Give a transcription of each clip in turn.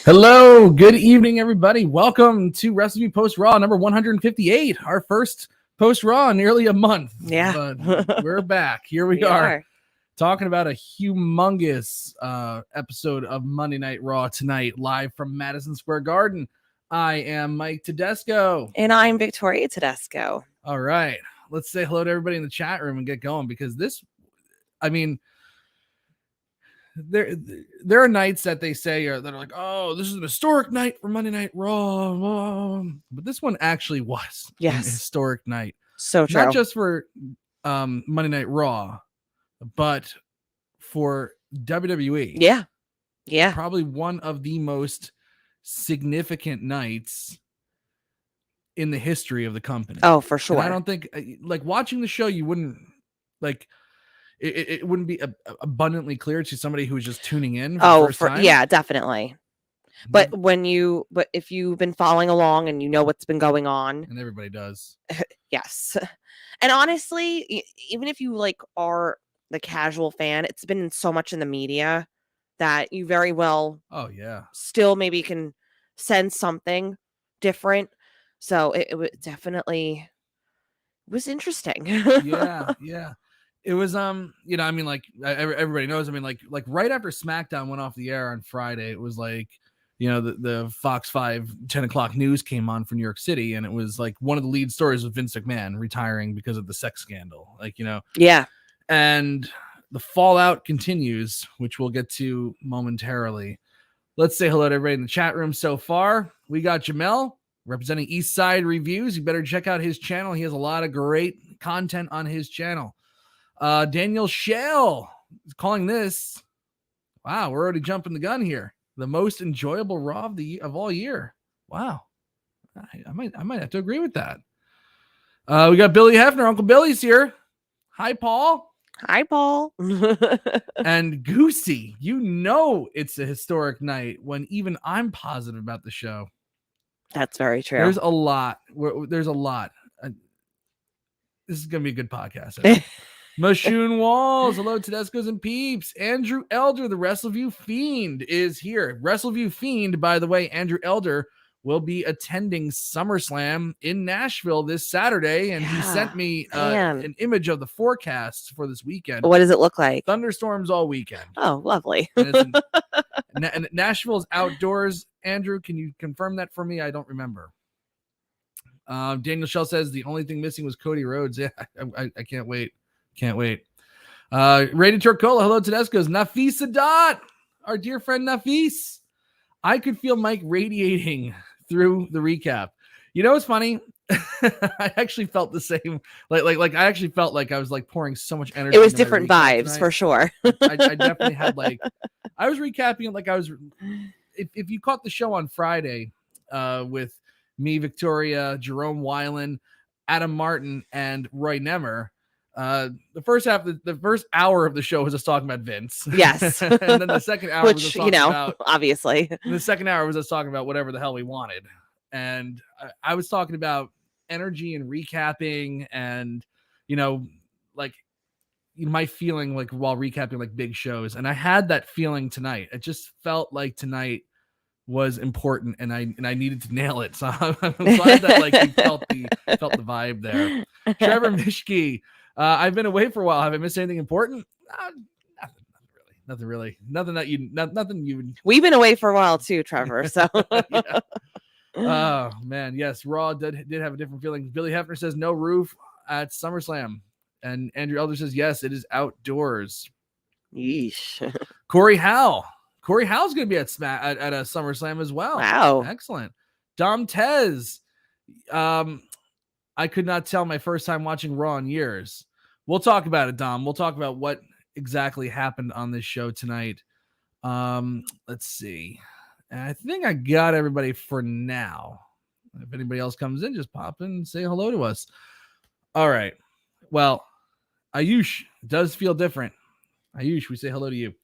Hello, good evening, everybody. Welcome to WrestleView Post Raw number 158, our first Post Raw in nearly a month. Yeah. But we're back. Here we are talking about a humongous episode of Monday Night Raw tonight, live from Madison Square Garden. I am Mike Tedesco. And I'm Victoria Tedesco. All right. Let's say hello to everybody in the chat room and get going, because this, I mean, there are nights that they say that are like, oh, this is an historic night for Monday Night Raw, but this one actually was an historic night. So true. Not just for Monday Night Raw, but for WWE. Yeah. Probably one of the most significant nights in the history of the company. Oh, for sure. And I don't think, like, watching the show, you wouldn't like. It wouldn't be abundantly clear to somebody who's just tuning in for the first time. Yeah, definitely. But if you've been following along and you know what's been going on, and everybody does. Yes. And honestly, even if you are the casual fan, it's been so much in the media that you very well still maybe can sense something different. So it definitely was interesting. Yeah. It was, everybody knows. Like right after SmackDown went off the air on Friday, it was like, the Fox 5 10 o'clock news came on for New York City, and it was like one of the lead stories was Vince McMahon retiring because of the sex scandal. Yeah. And the fallout continues, which we'll get to momentarily. Let's say hello to everybody in the chat room so far. We got Jamel representing Eastside Reviews. You better check out his channel. He has a lot of great content on his channel. Daniel Shale is calling this. Wow, we're already jumping the gun here. The most enjoyable Raw of all year. Wow, I might have to agree with that. We got Billy Hefner. Uncle Billy's here. Hi, Paul. Hi, Paul. And Goosey. It's a historic night when even I'm positive about the show. That's very true. There's a lot. This is gonna be a good podcast. Mashoon Walls, hello Tedesco's and peeps. Andrew Elder, the WrestleView Fiend, is here. WrestleView Fiend, by the way, Andrew Elder will be attending SummerSlam in Nashville this Saturday, and he sent me an image of the forecast for this weekend. What does it look like? Thunderstorms all weekend. Oh, lovely. And Nashville's outdoors. Andrew, can you confirm that for me? I don't remember. Daniel Shell says the only thing missing was Cody Rhodes. Yeah, I can't wait. Can't wait. Rated Turcola, hello Tedesco's. Nafis Sadat, our dear friend Nafis. I could feel Mike radiating through the recap. You know what's funny? I actually felt the same. Like I actually felt like I was like pouring so much energy. It was different vibes tonight. For sure. I definitely had I was recapping it like I was. If you caught the show on Friday with me, Victoria, Jerome Weiland, Adam Martin, and Roy Nemmer. The first hour of the show was just talking about Vince. Yes. And then the second hour was just talking about, obviously. The second hour was just talking about whatever the hell we wanted. And I was talking about energy and recapping and, my feeling while recapping big shows. And I had that feeling tonight. It just felt like tonight was important and I needed to nail it. So I'm glad that you felt the vibe there. Trevor Mishke. I've been away for a while. Have I missed anything important? Nothing really. Nothing you. We've been away for a while too, Trevor. So. Yeah. Oh man, yes. Raw did have a different feeling. Billy Hefner says no roof at SummerSlam, and Andrew Elder says yes, it is outdoors. Yeesh. Corey Howell's going to be at a SummerSlam as well. Wow, excellent. Dom Tez. I could not tell my first time watching Raw in years. We'll talk about it, Dom. We'll talk about what exactly happened on this show tonight. Let's see. I think I got everybody for now. If anybody else comes in, just pop in and say hello to us. All right. Well, Ayush does feel different. Ayush, we say hello to you.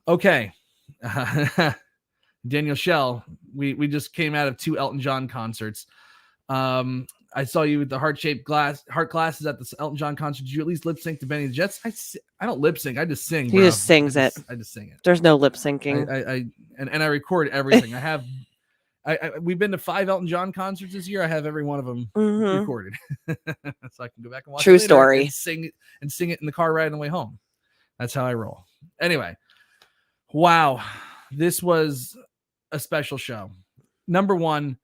Okay. Daniel Shell, we just came out of 2 Elton John concerts. I saw you with the heart glasses at the Elton John concert. Did you at least lip sync to Benny the Jets? I don't lip sync. I just sing. He just sings it. I just sing it. There's no lip syncing. and I record everything. We've been to 5 Elton John concerts this year. I have every one of them recorded, so I can go back and watch. True story. And sing it in the car ride on the way home. That's how I roll. Anyway, wow, this was a special show. Number one,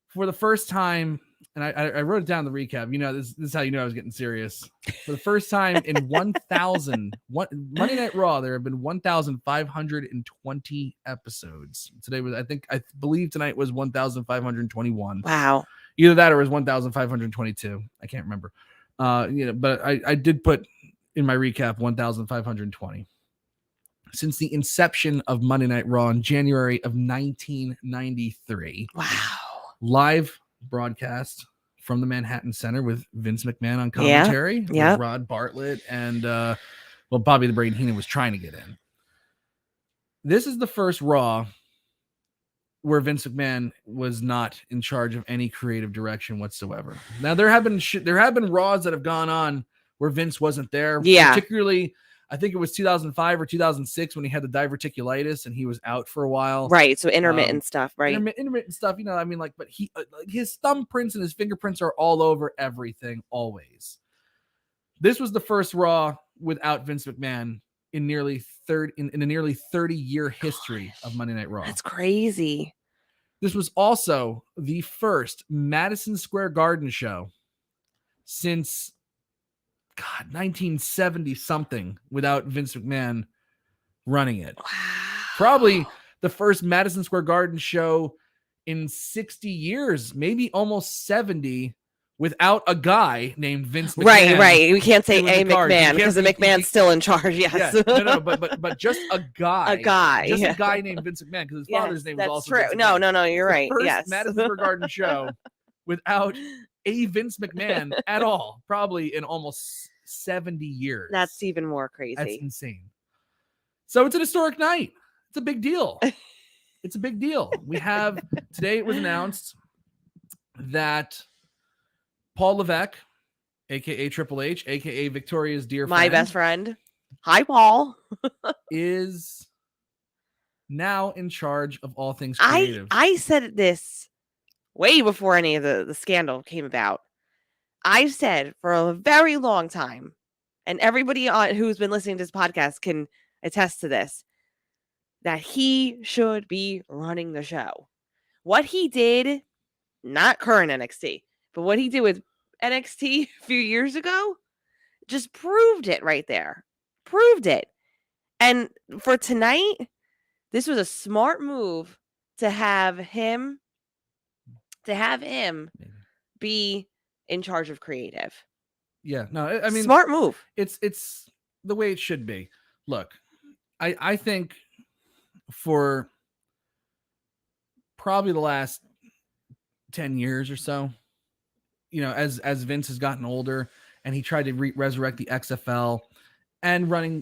for the first time, and I wrote it down in the recap. This is how you know I was getting serious. For the first time in 1,000 Monday Night Raw, there have been 1,520 episodes. Today was, I believe tonight was 1,521. Wow. Either that or it was 1,522. I can't remember. But I did put in my recap 1,520. Since the inception of Monday Night Raw in January of 1993. Wow. Live broadcast from the Manhattan Center with Vince McMahon on commentary. Yeah. With Rod Bartlett and Bobby the Brain Heenan was trying to get in. This is the first Raw where Vince McMahon was not in charge of any creative direction whatsoever. Now there have been Raws that have gone on where Vince wasn't there. Yeah. Particularly, I think it was 2005 or 2006 when he had the diverticulitis and he was out for a while. Right. So intermittent stuff, right? Intermittent stuff, but he his thumbprints and his fingerprints are all over everything always. This was the first Raw without Vince McMahon in a nearly 30-year history of Monday Night Raw. That's crazy. This was also the first Madison Square Garden show since 1970 something without Vince McMahon running it. Wow. Probably the first Madison Square Garden show in 60 years, maybe almost 70, without a guy named Vince McMahon. Right. We can't say a McMahon because the McMahon's still in charge. Yes. Yeah, no, but just a guy. Just a guy named Vince McMahon because his father's name was also true. Vince McMahon. No, you're right. First yes. Madison Square Garden show without a Vince McMahon at all, probably in almost 70 years. That's even more crazy. That's insane. So it's an historic night. It's a big deal. It's a big deal. We have today, it was announced that Paul Levesque, aka Triple H, aka Victoria's dear friend, my best friend, hi Paul, is now in charge of all things creative. I said this way before any of the scandal came about. I've said for a very long time, and everybody who's been listening to this podcast can attest to this, that he should be running the show. What he did, not current NXT, but what he did with NXT a few years ago, just proved it right there. Proved it. And for tonight, this was a smart move to have him be in charge of creative. Yeah, no, I mean, smart move. It's the way it should be. Look, I think for probably the last 10 years or so, as Vince has gotten older and he tried to resurrect the XFL and running,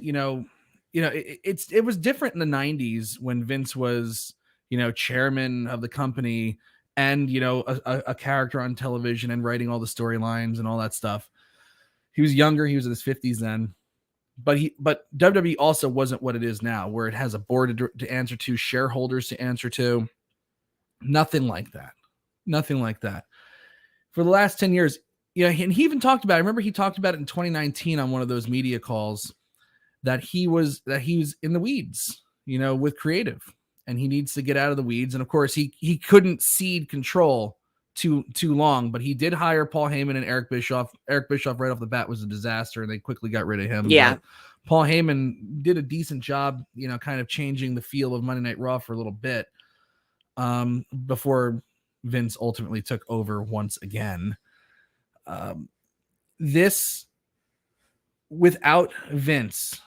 it was different in the 90s when Vince was, chairman of the company and, a character on television and writing all the storylines and all that stuff. He was younger. He was in his 50s then. But WWE also wasn't what it is now, where it has a board to answer to, shareholders to answer to. Nothing like that. Nothing like that. For the last 10 years, and he even talked about it. I remember he talked about it in 2019 on one of those media calls that he was in the weeds, with creative, and he needs to get out of the weeds. And of course, he couldn't cede control too long, but he did hire Paul Heyman and Eric Bischoff. Eric Bischoff right off the bat was a disaster, and they quickly got rid of him. Yeah. But Paul Heyman did a decent job, kind of changing the feel of Monday Night Raw for a little bit before Vince ultimately took over once again. This, without Vince,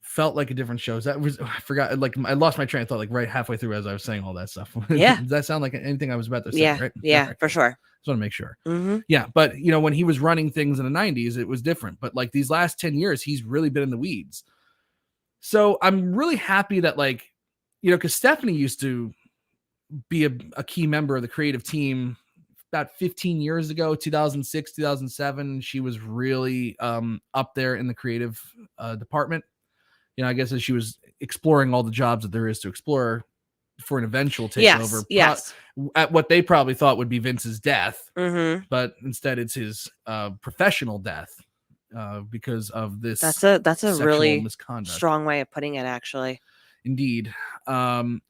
felt like a different show. I forgot, I lost my train of thought like right halfway through as I was saying all that stuff. Yeah. Does that sound like anything I was about to say? Yeah. Right? Yeah, right. for sure. Just want to make sure. Mm-hmm. Yeah. But, when he was running things in the 90s, it was different. But like these last 10 years, he's really been in the weeds. So I'm really happy that because Stephanie used to be a key member of the creative team about 15 years ago, 2006, 2007. She was really up there in the creative department. I guess as she was exploring all the jobs that there is to explore for an eventual takeover. Yes. At what they probably thought would be Vince's death, mm-hmm. but instead it's his professional death because of this. That's a really misconduct. Strong way of putting it, actually. Indeed. I'm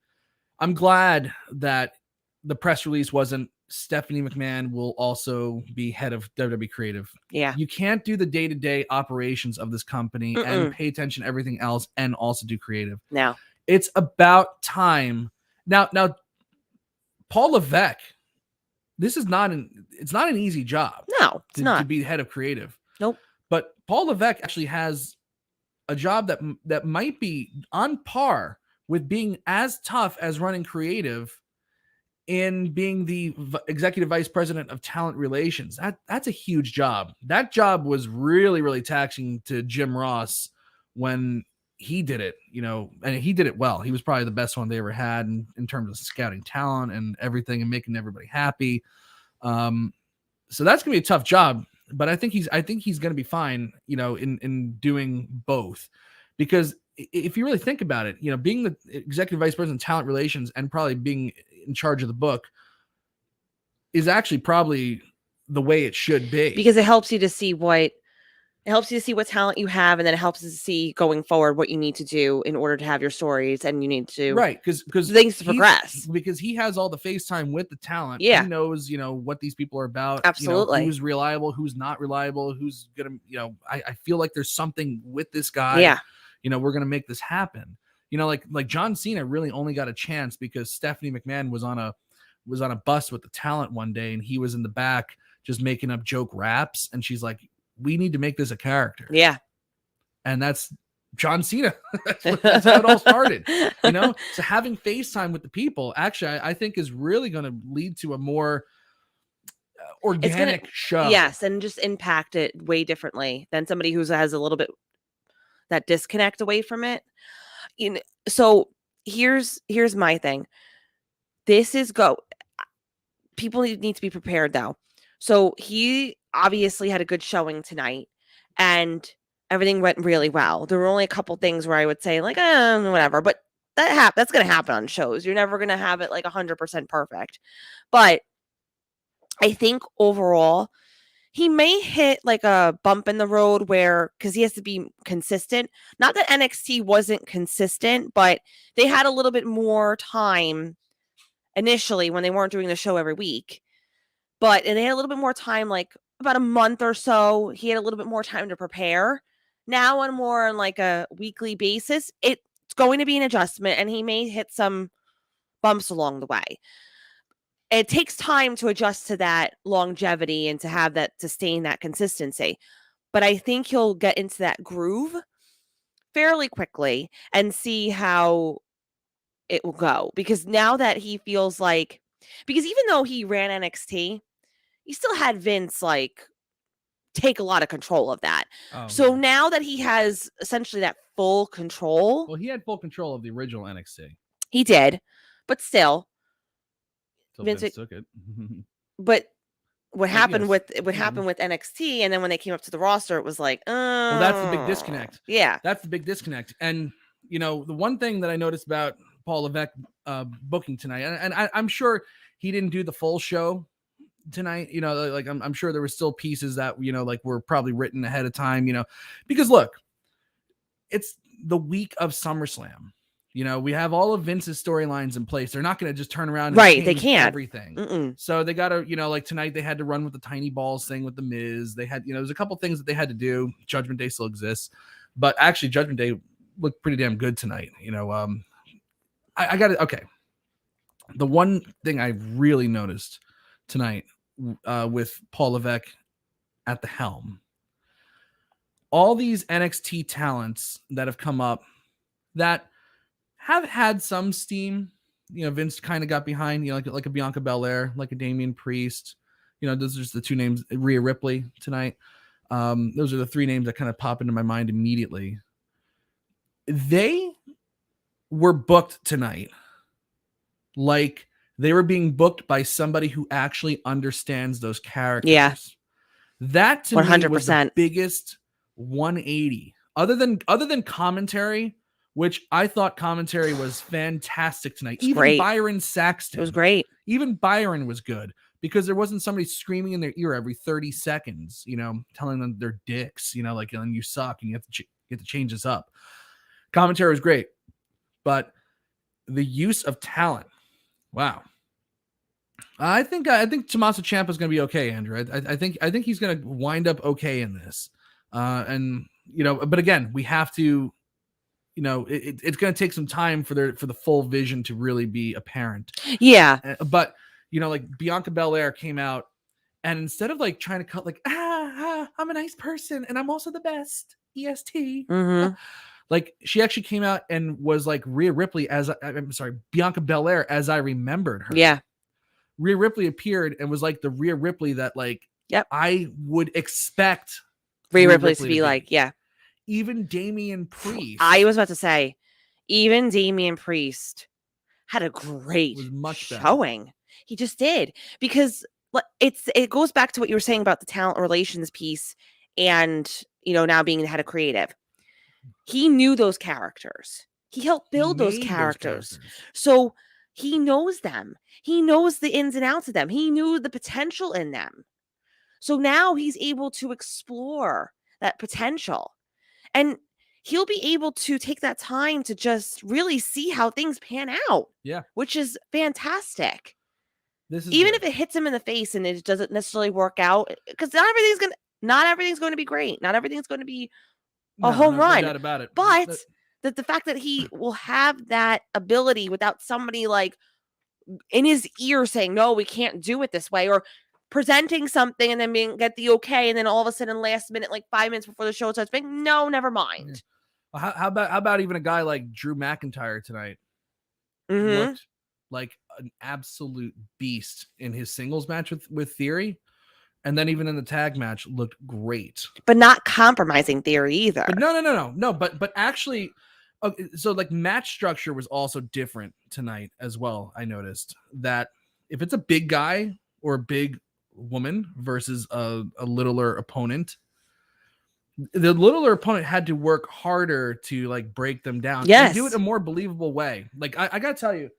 glad that the press release wasn't Stephanie McMahon will also be head of WWE Creative. Yeah. You can't do the day-to-day operations of this company and pay attention to everything else and also do creative. No. It's about time. Now Paul Levesque, it's not an easy job. No, it's not. To be head of creative. Nope. But Paul Levesque actually has a job that might be on par with being as tough as running creative in being the executive vice president of talent relations. That's a huge job. That job was really, really taxing to Jim Ross when he did it, and he did it well. He was probably the best one they ever had in terms of scouting talent and everything and making everybody happy. So that's gonna be a tough job, but I think he's gonna be fine, in doing both, because if you really think about it, being the executive vice president of talent relations and probably being in charge of the book is actually probably the way it should be, because it helps you to see what talent you have, and then it helps you to see going forward what you need to do in order to have your stories, and you need to because things to progress, because he has all the FaceTime with the talent. Yeah, he knows what these people are about. Absolutely. Who's reliable, who's not reliable, who's gonna I feel like there's something with this guy. Yeah, we're gonna make this happen. Like John Cena really only got a chance because Stephanie McMahon was on a bus with the talent one day, and he was in the back just making up joke raps, and she's like, we need to make this a character. Yeah. And that's John Cena. That's how it all started. So having FaceTime with the people, actually, I think is really going to lead to a more organic show. Yes. And just impact it way differently than somebody who has a little bit that disconnect away from it. So here's my thing. People need to be prepared though. So he obviously had a good showing tonight, and everything went really well. There were only a couple things where I would say like, whatever, but that's going to happen on shows. You're never going to have it like 100% perfect. But I think overall, he may hit like a bump in the road because he has to be consistent. Not that NXT wasn't consistent, but they had a little bit more time initially when they weren't doing the show every week. And they had a little bit more time, like about a month or so. He had a little bit more time to prepare. Now on like a weekly basis, it's going to be an adjustment, and he may hit some bumps along the way. It takes time to adjust to that longevity and to have that sustain that consistency. But I think he'll get into that groove fairly quickly and see how it will go. Because now that he feels like, because even though he ran NXT, he still had Vince take a lot of control of that. So now that he has essentially that full control. Well, he had full control of the original NXT. He did, but still. Vince took it. But what happened with NXT, and then when they came up to the roster, it was like, well, that's the big disconnect. Yeah, that's the big disconnect. And the one thing that I noticed about Paul Levesque booking tonight, and I'm sure he didn't do the full show tonight. I'm sure there were still pieces that were probably written ahead of time. Because look, it's the week of SummerSlam. We have all of Vince's storylines in place. They're not going to just turn around and change they can't. Everything. So they got to, like tonight they had to run with the tiny balls thing with the Miz. They had, there's a couple things that they had to do. Judgment Day still exists, but actually Judgment Day looked pretty damn good tonight. I got it. Okay. The one thing I really noticed tonight with Paul Levesque at the helm, all these NXT talents that have come up that have had some steam, Vince kind of got behind, like a Bianca Belair, like a Damian Priest, those are just the two names. Rhea Ripley tonight. Those are the three names that kind of pop into my mind immediately. They were booked tonight like they were being booked by somebody who actually understands those characters. Yeah. That to 100%. Me was the biggest biggest 180 Other than commentary, which I thought commentary was fantastic tonight. Even great. Byron Saxton. It was great. Even Byron was good because there wasn't somebody screaming in their ear every 30 seconds, telling them they're dicks, like, and you suck and you have to change this up. Commentary was great, but the use of talent, wow. I think Tommaso Ciampa is going to be okay, Andrew. I think he's going to wind up okay in this. But again, we have to, it's going to take some time for the full vision to really be apparent. Yeah. But, like Bianca Belair came out and instead of like trying to cut like, I'm a nice person and I'm also the best EST. Mm-hmm. Like she actually came out and was like Rhea Ripley Bianca Belair as I remembered her. Yeah. Rhea Ripley appeared and was like the Rhea Ripley that like I would expect Rhea Ripley to be like, yeah. Even Damian Priest. I was about to say, even Damian Priest had a great showing. Better. He just did, because it goes back to what you were saying about the talent relations piece and, now being the head of creative. He knew those characters. He helped build those characters. So he knows them. He knows the ins and outs of them. He knew the potential in them. So now he's able to explore that potential. And he'll be able to take that time to just really see how things pan out. Yeah. Which is fantastic. Even if it hits him in the face and it doesn't necessarily work out, because not everything's going to be great. Not everything's going to be a home run. No doubt about it. But the fact that he will have that ability without somebody like in his ear saying, no, we can't do it this way, or presenting something and then get the okay, and then all of a sudden last minute, like 5 minutes before the show starts, being no, never mind. Yeah. Well, how about even a guy like Drew McIntyre tonight? Mm-hmm. Looked like an absolute beast in his singles match with Theory, and then even in the tag match looked great, but not compromising Theory either. But no. But actually, so like match structure was also different tonight as well. I noticed that if it's a big guy or a big woman versus a littler opponent, the littler opponent had to work harder to like break them down. Yes. And do it in a more believable way. Like I gotta tell you,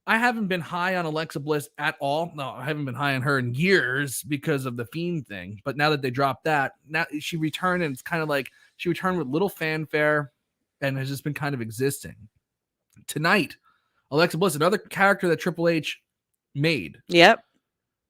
I haven't been high on Alexa Bliss at all. No, I haven't been high on her in years because of the Fiend thing. But now that they dropped that, now she returned, and it's kind of like she returned with little fanfare and has just been kind of existing. Tonight, Alexa Bliss, another character that Triple H made. Yep.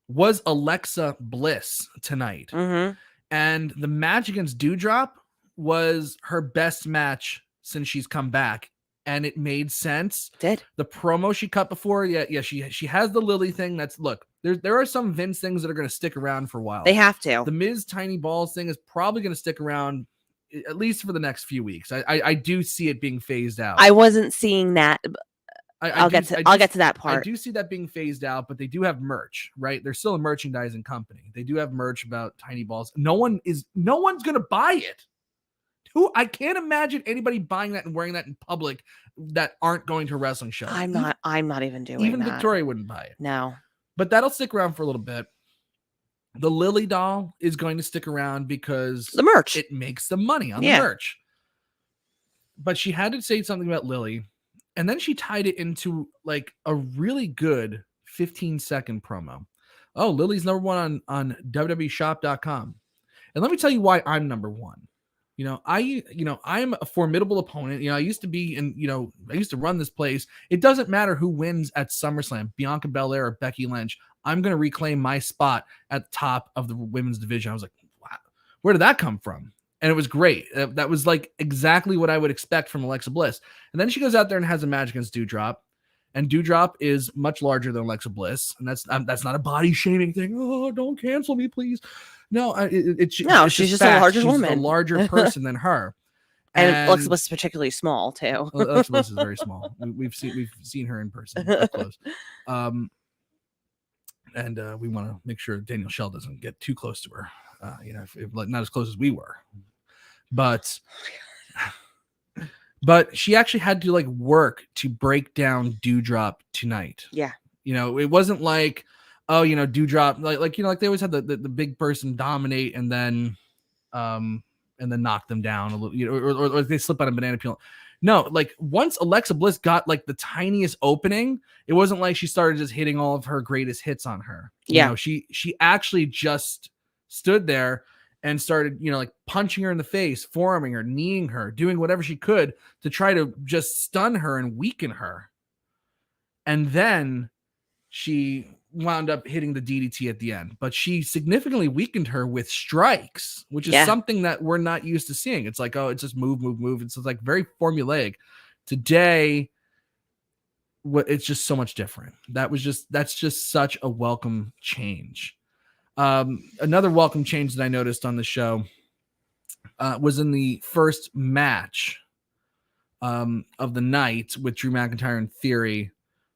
Was Alexa Bliss tonight. Mm-hmm. And the match against Doudrop was her best match since she's come back. And it made sense. Did the promo she cut before? Yeah. She has the Lily thing. There are some Vince things that are going to stick around for a while. They have to. The Miz Tiny Balls thing is probably going to stick around at least for the next few weeks. I do see it being phased out. I wasn't seeing that. I'll get to that part. I do see that being phased out, but they do have merch, right? They're still a merchandising company. They do have merch about Tiny Balls. No one's going to buy it. I can't imagine anybody buying that and wearing that in public that aren't going to a wrestling show. I'm not even doing even that. Victoria wouldn't buy it. No. But that'll stick around for a little bit. The Lily doll is going to stick around because the merch. It makes the money on the merch. But she had to say something about Lily, and then she tied it into like a really good 15-second promo. Oh, Lily's number one on WWEshop.com. And let me tell you why I'm number one. I'm a formidable opponent. I used to be I used to run this place. It doesn't matter who wins at SummerSlam, Bianca Belair or Becky Lynch. I'm going to reclaim my spot at the top of the women's division. I was like, wow, where did that come from? And it was great. That was like exactly what I would expect from Alexa Bliss. And then she goes out there and has a match against Doudrop. And Doudrop is much larger than Alexa Bliss. And that's not a body shaming thing. Oh, don't cancel me, please. No, she's just a larger woman. She's a larger person than her. And Alexa Bliss is particularly small too. Alexa Bliss is very small. We've seen her in person up close. And we want to make sure Daniel Shell doesn't get too close to her. If not as close as we were. But she actually had to like work to break down Doudrop tonight. Yeah. It wasn't like, Doudrop, like they always had the big person dominate and then and then knock them down a little, or they slip on a banana peel. No, like once Alexa Bliss got like the tiniest opening, it wasn't like she started just hitting all of her greatest hits on her. She actually just stood there and started, like punching her in the face, forearming her, kneeing her, doing whatever she could to try to just stun her and weaken her. And then she wound up hitting the DDT at the end, but she significantly weakened her with strikes, which is something that we're not used to seeing. It's like, oh, it's just move. It's like very formulaic. Today, it's just so much different. That's just such a welcome change. Another welcome change that I noticed on the show was in the first match of the night with Drew McIntyre and Theory,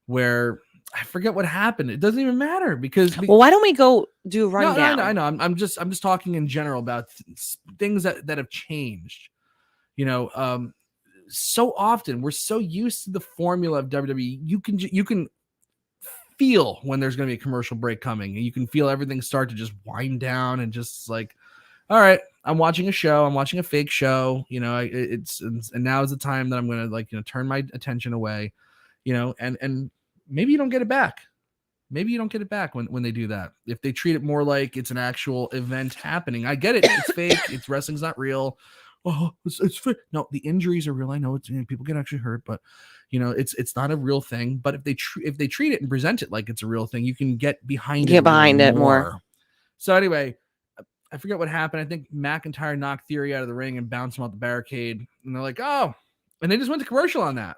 where I forget what happened. It doesn't even matter because why don't we go do a rundown? No, I know. I'm just talking in general about things that have changed. So often we're so used to the formula of WWE. You can feel when there's going to be a commercial break coming, and you can feel everything start to just wind down and just like, all right, I'm watching a show. I'm watching a fake show. And now is the time that I'm going to turn my attention away. And maybe you don't get it back. Maybe you don't get it back when they do that. If they treat it more like it's an actual event happening. I get it. It's fake. It's wrestling's not real. Oh, it's fake. No, the injuries are real. I know it's people get actually hurt, but it's not a real thing. But if they treat it and present it like it's a real thing, you can get behind it more. So anyway, I forget what happened. I think McIntyre knocked Theory out of the ring and bounced him out the barricade. And they're like, oh, and they just went to commercial on that.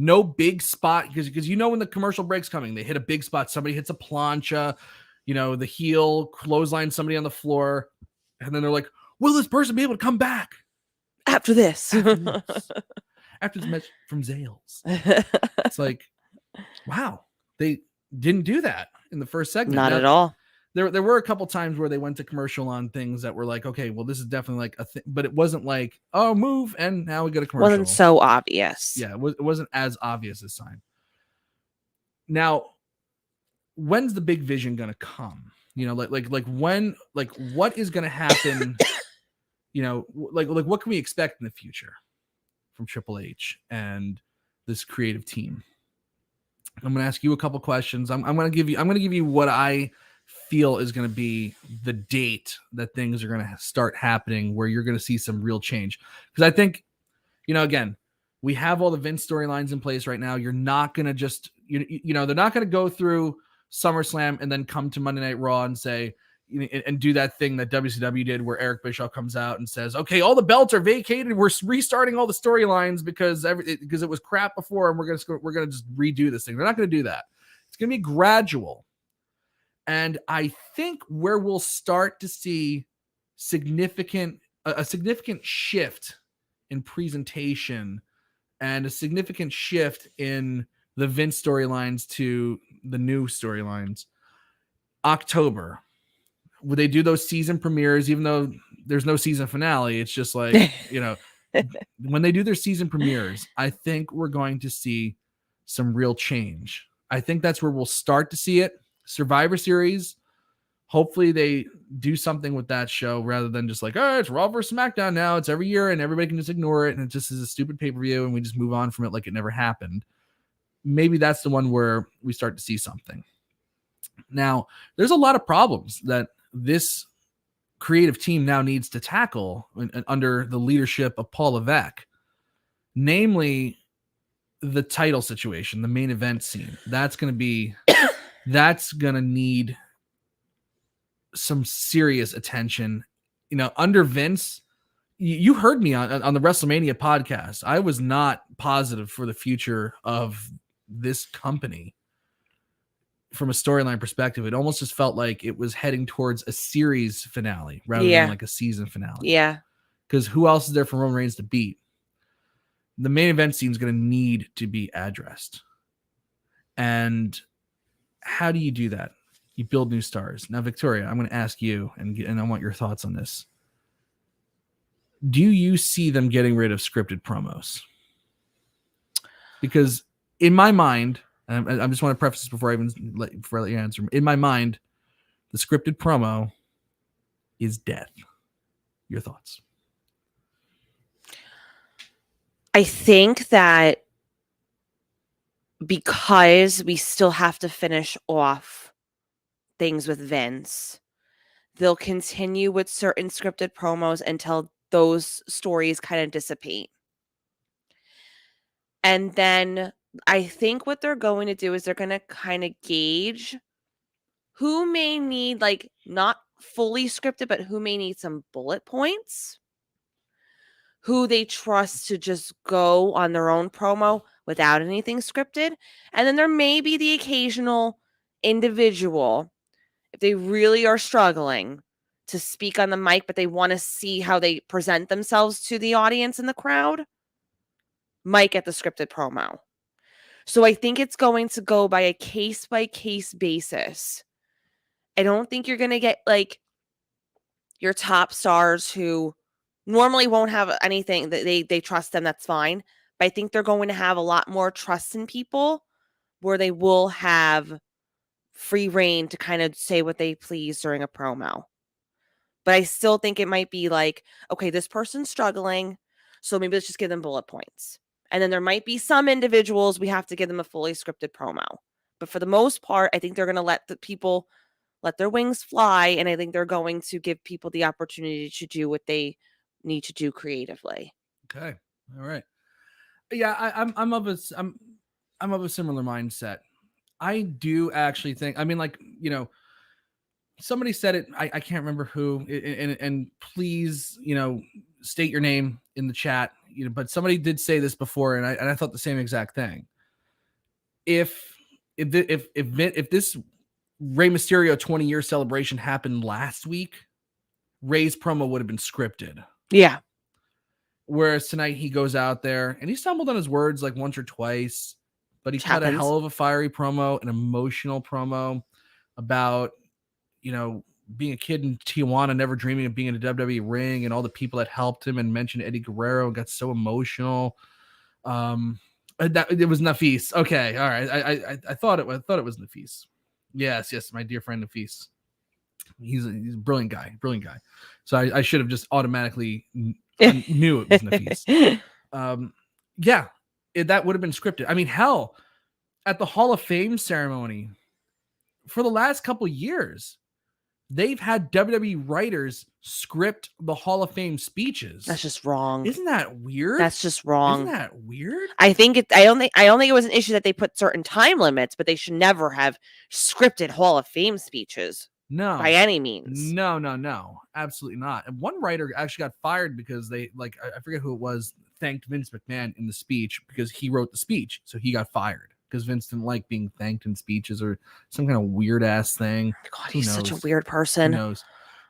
No big spot because when the commercial break's coming, they hit a big spot. Somebody hits a plancha, the heel clothesline somebody on the floor, and then they're like, "Will this person be able to come back after this?" After this match from Zales, it's like, wow, they didn't do that in the first segment. Not at all. There were a couple times where they went to commercial on things that were like, okay, well, this is definitely like a thing, but it wasn't like, oh, move, and now we get a commercial. Wasn't so obvious. Yeah, it wasn't as obvious this time. Now, when's the big vision gonna come? Like when, like what is gonna happen? Like what can we expect in the future from Triple H and this creative team? I'm gonna ask you a couple questions. I'm gonna give you what I feel is going to be the date that things are going to start happening where you're going to see some real change. Because I think, again, we have all the Vince storylines in place right now. You're not going to just, they're not going to go through SummerSlam and then come to Monday Night Raw and say, and do that thing that WCW did where Eric Bischoff comes out and says, okay, all the belts are vacated. We're restarting all the storylines because it was crap before. And we're going to just redo this thing. They're not going to do that. It's going to be gradual. And I think where we'll start to see a significant shift in presentation and a significant shift in the Vince storylines to the new storylines. October, would they do those season premieres, even though there's no season finale? It's just like, when they do their season premieres, I think we're going to see some real change. I think that's where we'll start to see it. Survivor Series, hopefully they do something with that show rather than just like, oh, it's Raw versus SmackDown now. It's every year and everybody can just ignore it and it just is a stupid pay-per-view and we just move on from it like it never happened. Maybe that's the one where we start to see something. Now, there's a lot of problems that this creative team now needs to tackle under the leadership of Paul Levesque, namely the title situation, the main event scene. That's going to need some serious attention. Under Vince, you heard me on the WrestleMania podcast. I was not positive for the future of this company from a storyline perspective. It almost just felt like it was heading towards a series finale rather than like a season finale. Yeah. Because who else is there for Roman Reigns to beat? The main event scene is going to need to be addressed. And how do you do that? You build new stars. Now, Victoria, I'm going to ask you, and I want your thoughts on this. Do you see them getting rid of scripted promos? Because in my mind, and I just want to preface this before I let you answer. In my mind, the scripted promo is death. Your thoughts? I think that because we still have to finish off things with Vince, they'll continue with certain scripted promos until those stories kind of dissipate. And then I think what they're going to do is they're going to kind of gauge who may need, like, not fully scripted, but who may need some bullet points, who they trust to just go on their own promo without anything scripted. And then there may be the occasional individual, if they really are struggling to speak on the mic, but they want to see how they present themselves to the audience and the crowd, might get the scripted promo. So I think it's going to go by a case-by-case basis. I don't think you're going to get, like, your top stars who normally won't have anything that they trust them. That's fine. But I think they're going to have a lot more trust in people where they will have free reign to kind of say what they please during a promo. But I still think it might be like, okay, this person's struggling, so maybe let's just give them bullet points. And then there might be some individuals we have to give them a fully scripted promo. But for the most part, I think they're going to let the people let their wings fly, and I think they're going to give people the opportunity to do what they need to do creatively. Okay. All right. Yeah, I'm of a similar mindset. I do actually think, I mean, like, you know, somebody said it, I can't remember who, and please, you know, state your name in the chat, you know, but somebody did say this before, and I thought the same exact thing. If this Rey Mysterio 20-year celebration happened last week, Rey's promo would have been scripted. Yeah. Whereas tonight he goes out there and he stumbled on his words like once or twice, but he cut a hell of a fiery promo, an emotional promo about, you know, being a kid in Tijuana, never dreaming of being in a WWE ring, and all the people that helped him, and mentioned Eddie Guerrero and got so emotional. That it was Nafis. Okay, all right. I thought it was Nafis. Yes, my dear friend Nafis. He's a brilliant guy. So I should have just automatically knew it was Nafis. Yeah, that would have been scripted. I mean, hell, at the Hall of Fame ceremony for the last couple years, they've had WWE writers script the Hall of Fame speeches. That's just wrong. Isn't that weird? That's just wrong. Isn't that weird? I don't think it was an issue that they put certain time limits, but they should never have scripted Hall of Fame speeches. No, by any means. No, absolutely not. And one writer actually got fired because they, like, I forget who it was, thanked Vince McMahon in the speech because he wrote the speech. So he got fired because Vince didn't like being thanked in speeches or some kind of weird ass thing. God, he's such a weird person. Who knows?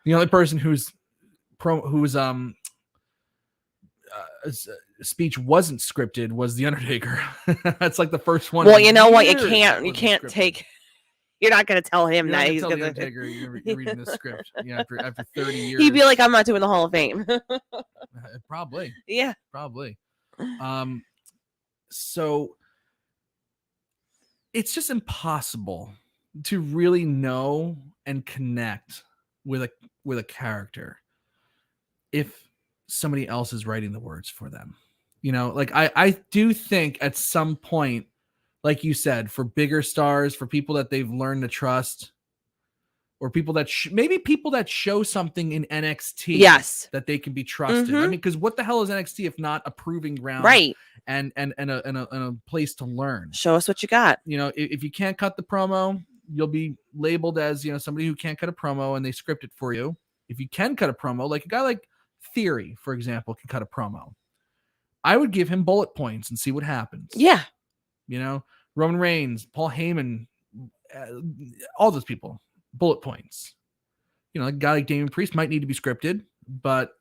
The only person whose speech wasn't scripted was The Undertaker. That's like the first one. Well, you know what? You can't take. You're not going to tell him that he's going to. You're reading the script. Yeah, after 30 years. He'd be like, I'm not doing the Hall of Fame. Probably. Yeah. Probably. So it's just impossible to really know and connect with a character if somebody else is writing the words for them. You know, like I do think at some point, like you said, for bigger stars, for people that they've learned to trust, or people that maybe people that show something in NXT, yes, that they can be trusted. Mm-hmm. I mean, because what the hell is NXT if not a proving ground, right? And a place to learn. Show us what you got. You know, if you can't cut the promo, you'll be labeled as, you know, somebody who can't cut a promo, and they script it for you. If you can cut a promo, like a guy like Theory, for example, can cut a promo, I would give him bullet points and see what happens. Yeah. You know, Roman Reigns, Paul Heyman, all those people, bullet points. You know, a guy like Damian Priest might need to be scripted, but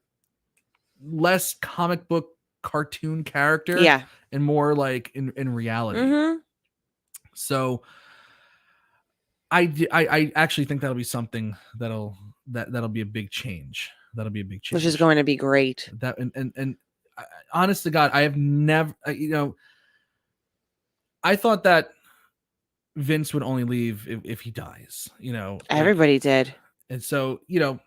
less comic book cartoon character, yeah, and more like in reality. Mm-hmm. So I actually think that'll be something that'll be a big change. That'll be a big change, which is going to be great. That and honest to God, I have never, you know, I thought that Vince would only leave if he dies, you know. Everybody did. And so, you know,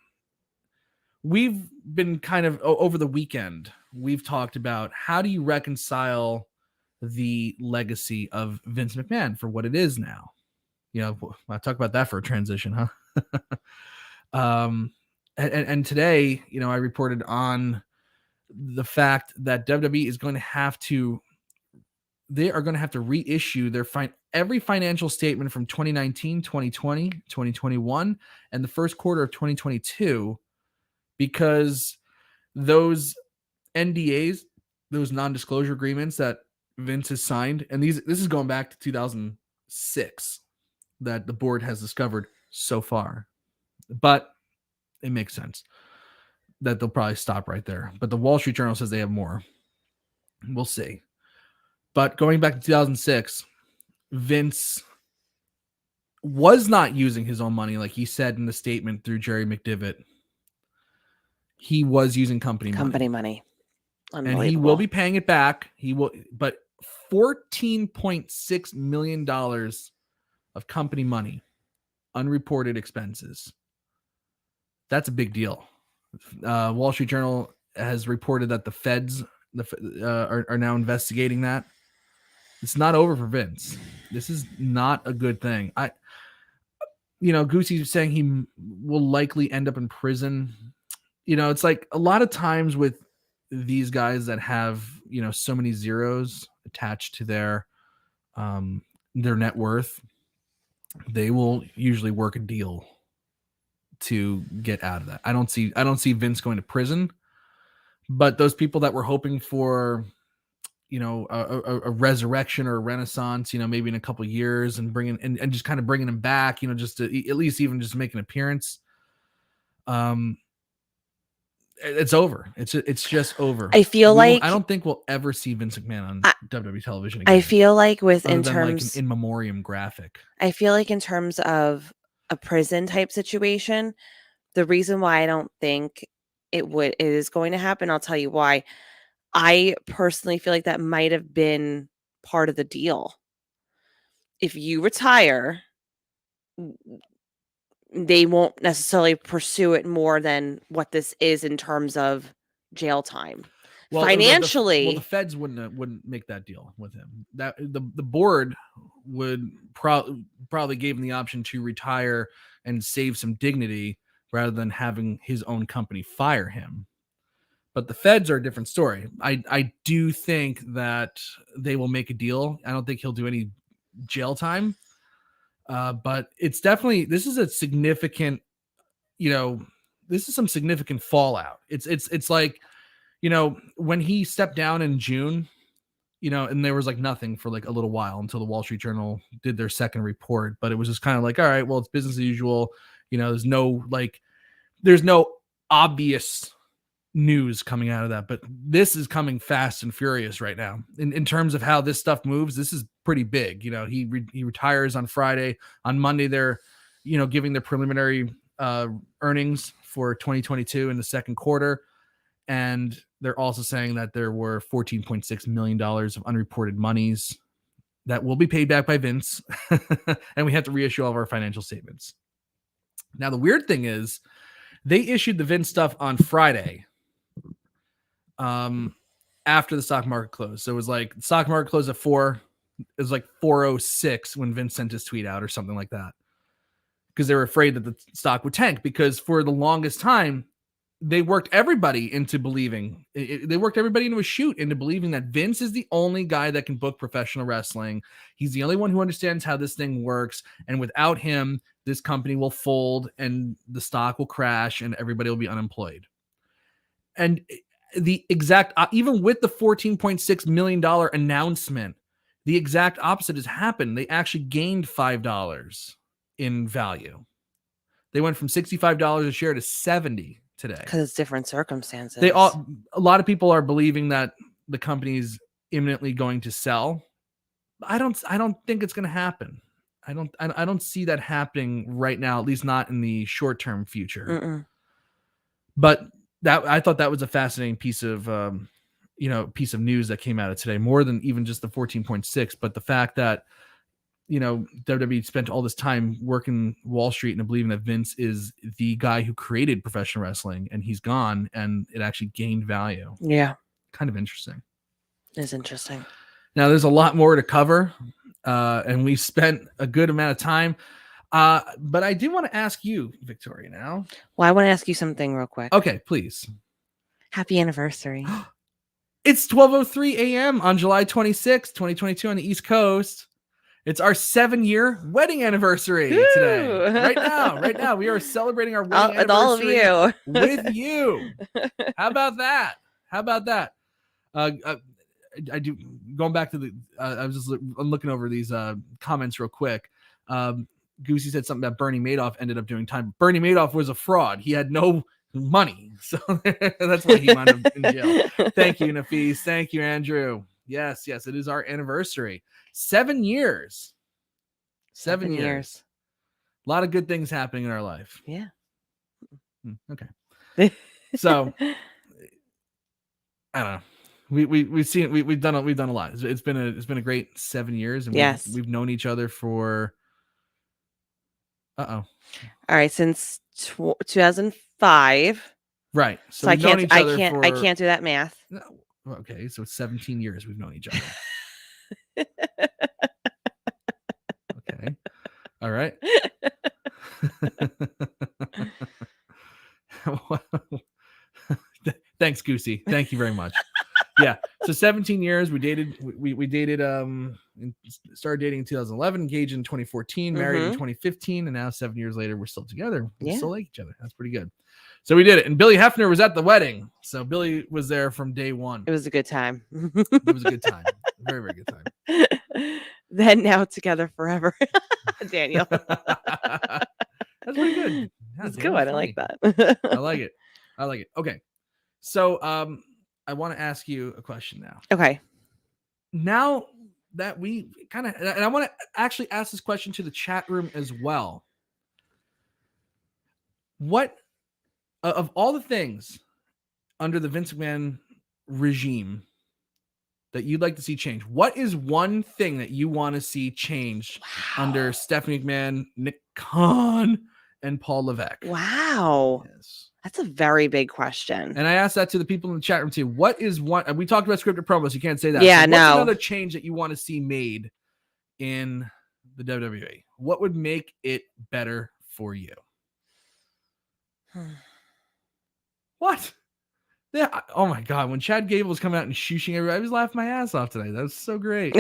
we've been kind of over the weekend, we've talked about how do you reconcile the legacy of Vince McMahon for what it is now. I talk about that for a transition, huh? And today, I reported on the fact that WWE is going to have to, they are going to have to reissue their every financial statement from 2019, 2020, 2021, and the first quarter of 2022, because those NDAs, those non-disclosure agreements that Vince has signed, and this is going back to 2006 that the board has discovered so far, but it makes sense that they'll probably stop right there. But the Wall Street Journal says they have more. We'll see. But going back to 2006, Vince was not using his own money, like he said in the statement through Jerry McDevitt. He was using company money. And he will be paying it back. He will, but $14.6 million of company money, unreported expenses. That's a big deal. Wall Street Journal has reported that the feds are now investigating that. It's not over for Vince. This is not a good thing. Goosey's saying he will likely end up in prison. It's like a lot of times with these guys that have, so many zeros attached to their net worth, they will usually work a deal to get out of that. I don't see Vince going to prison, but those people that were hoping for, a resurrection or a renaissance, maybe in a couple of years and bringing and just kind of bringing him back, just to at least even just make an appearance. It's over. It's just over. I feel like I don't think we'll ever see Vince McMahon on WWE television again. I feel like like an in memoriam graphic. I feel like in terms of a prison type situation, the reason why I don't think it is going to happen, I'll tell you why. I personally feel like that might have been part of the deal. If you retire, they won't necessarily pursue it more than what this is in terms of jail time. Well, financially, the feds wouldn't make that deal with him. That the board would probably gave him the option to retire and save some dignity rather than having his own company fire him. But the feds are a different story. I do think that they will make a deal. I don't think he'll do any jail time. But it's definitely, this is a significant, this is some significant fallout. It's like, when he stepped down in June, and there was like nothing for like a little while until the Wall Street Journal did their second report, but it was just kind of like, all right, well, it's business as usual. There's no obvious news coming out of that, but this is coming fast and furious right now in terms of how this stuff moves. This is pretty big. He retires on Friday. On Monday, they're giving their preliminary earnings for 2022 in the second quarter, and they're also saying that there were $14.6 million of unreported monies that will be paid back by Vince, and we have to reissue all of our financial statements. Now, the weird thing is they issued the Vince stuff on Friday after the stock market closed. So it was like the stock market closed at 4. It was like 4:06 when Vince sent his tweet out or something like that, because they were afraid that the stock would tank, because for the longest time they worked everybody into believing they worked everybody into a shoot into believing that Vince is the only guy that can book professional wrestling. He's the only one who understands how this thing works, and without him, this company will fold and the stock will crash and everybody will be unemployed. And the exact, even with the $14.6 million announcement, the exact opposite has happened. They actually gained $5 in value. They went from $65 a share to $70 today. Because it's different circumstances. A lot of people are believing that the company is imminently going to sell. I don't think it's going to happen. I don't see that happening right now, at least not in the short-term future. Mm-mm. But I thought that was a fascinating piece of news that came out of today, more than even just the 14.6, but the fact that WWE spent all this time working Wall Street and believing that Vince is the guy who created professional wrestling, and he's gone, and it actually gained value. Yeah. Kind of interesting. It's interesting. Now, there's a lot more to cover, and we spent a good amount of time. But I do want to ask you, Victoria, now. Well, I want to ask you something real quick. Okay, please. Happy anniversary. It's 12:03 a.m. on July 26, 2022 on the East Coast. It's our 7-year wedding anniversary today. Right now, we are celebrating our wedding anniversary all of you. with you. How about that? I do. Going back to the, I'm looking over these comments real quick. Goosey said something about Bernie Madoff ended up doing time. Bernie Madoff was a fraud. He had no money, so that's why he wound up in jail. Thank you, Nafis. Thank you, Andrew. Yes, it is our anniversary. 7 years. 7 years. A lot of good things happening in our life. Yeah. Okay. So I don't know. We've done a lot. It's been a great 7 years, and we've known each other for all right, since 2005. Right. So I can't do that math. No. Okay, so it's 17 years we've known each other. Okay. All right. Thanks, Goosey. Thank you very much. Yeah. So 17 years we dated. We dated. Started dating in 2011, engaged in 2014, married in 2015, and now 7 years later we're still together. We still like each other. That's pretty good. So we did it, and Billy Hefner was at the wedding. So Billy was there from day one. It was a good time. It was a good time. Very, very good time. Then now together forever, Daniel. That's pretty good. That's good. I like that. I like it. Okay. So I want to ask you a question now. Okay. Now that we and I want to actually ask this question to the chat room as well. What of all the things under the Vince McMahon regime that you'd like to see change, what is one thing that you want to see changed under Stephanie McMahon, Nick Khan, and Paul Levesque? Wow. Yes. That's a very big question. And I asked that to the people in the chat room too. What is one? We talked about scripted promos. You can't say that. Yeah, so what's another change that you want to see made in the WWE? What would make it better for you? What? Yeah. Oh my God. When Chad Gable was coming out and shooshing everybody, I was laughing my ass off today. That was so great.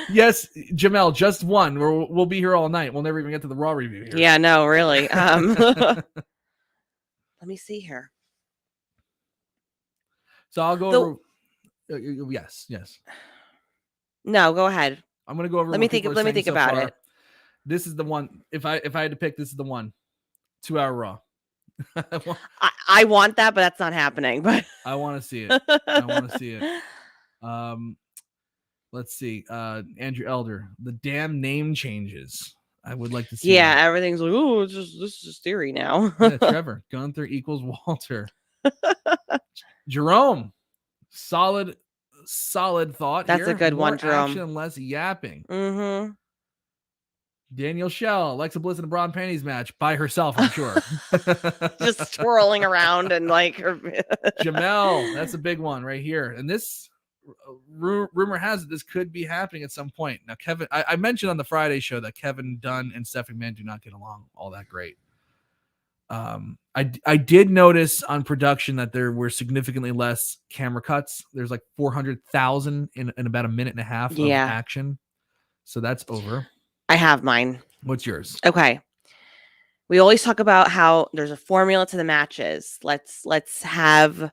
Yes, Jamel, just one. We'll be here all night. We'll never even get to the Raw review here. Yeah, no, really. Let me see here. So I'll go over. Yes. No, go ahead. I'm gonna go over. Let me think about it. This is the one. If I had to pick, this is the one. 2-hour Raw. I want that, but that's not happening. But I want to see it. Let's see. Andrew Elder, the damn name changes. I would like to see. Yeah, that. Everything's like, oh, this is just theory now. Yeah, Trevor, Gunther equals Walter. Jerome, solid thought. That's here. A good More one, Jerome. Action and less yapping. Mm-hmm. Daniel Shell, Alexa Bliss in a bra and panties match by herself, I'm sure. Just twirling around and like her. Jamel, that's a big one right here. And this rumor has it this could be happening at some point. Now, Kevin, I mentioned on the Friday show that Kevin Dunn and Stephanie McMahon do not get along all that great. I did notice on production that there were significantly less camera cuts. There's like 400,000 in about a minute and a half of action. So that's over. I have mine. What's yours? Okay. We always talk about how there's a formula to the matches. Let's have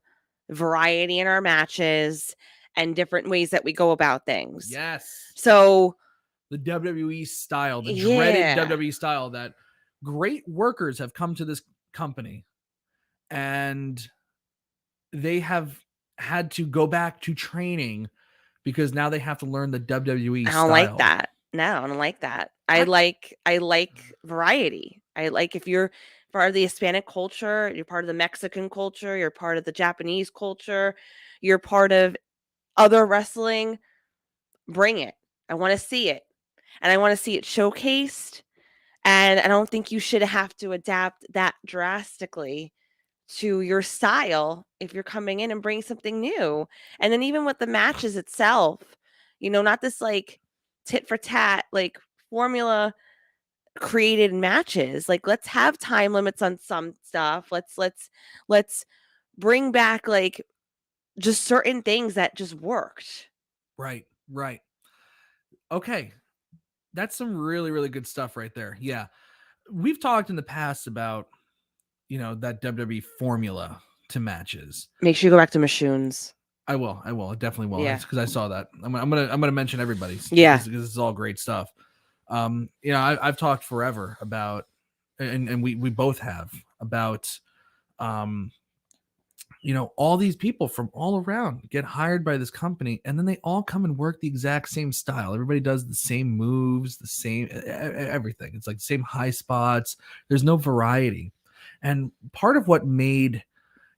variety in our matches and different ways that we go about things. Yes. So the WWE style, the dreaded WWE style that great workers have come to this company and they have had to go back to training because now they have to learn the WWE style. I don't like that. No, I don't like that. I like variety. I like if you're part of the Hispanic culture, you're part of the Mexican culture, you're part of the Japanese culture, you're part of other wrestling. Bring it. I want to see it. And I want to see it showcased. And I don't think you should have to adapt that drastically to your style if you're coming in and bringing something new. And then even with the matches itself, not this like tit for tat, like formula created matches. Like, let's have time limits on some stuff. Let's bring back like just certain things that just worked. Right. Okay. That's some really, really good stuff right there. Yeah. We've talked in the past about, that WWE formula to matches. Make sure you go back to Mashoons. I will. I definitely will. Yeah. Because I saw that. I'm gonna mention everybody's. Yeah. Because this is all great stuff. I've talked forever about, and we both have about, all these people from all around get hired by this company, and then they all come and work the exact same style. Everybody does the same moves, the same everything. It's like the same high spots. There's no variety. And part of what made,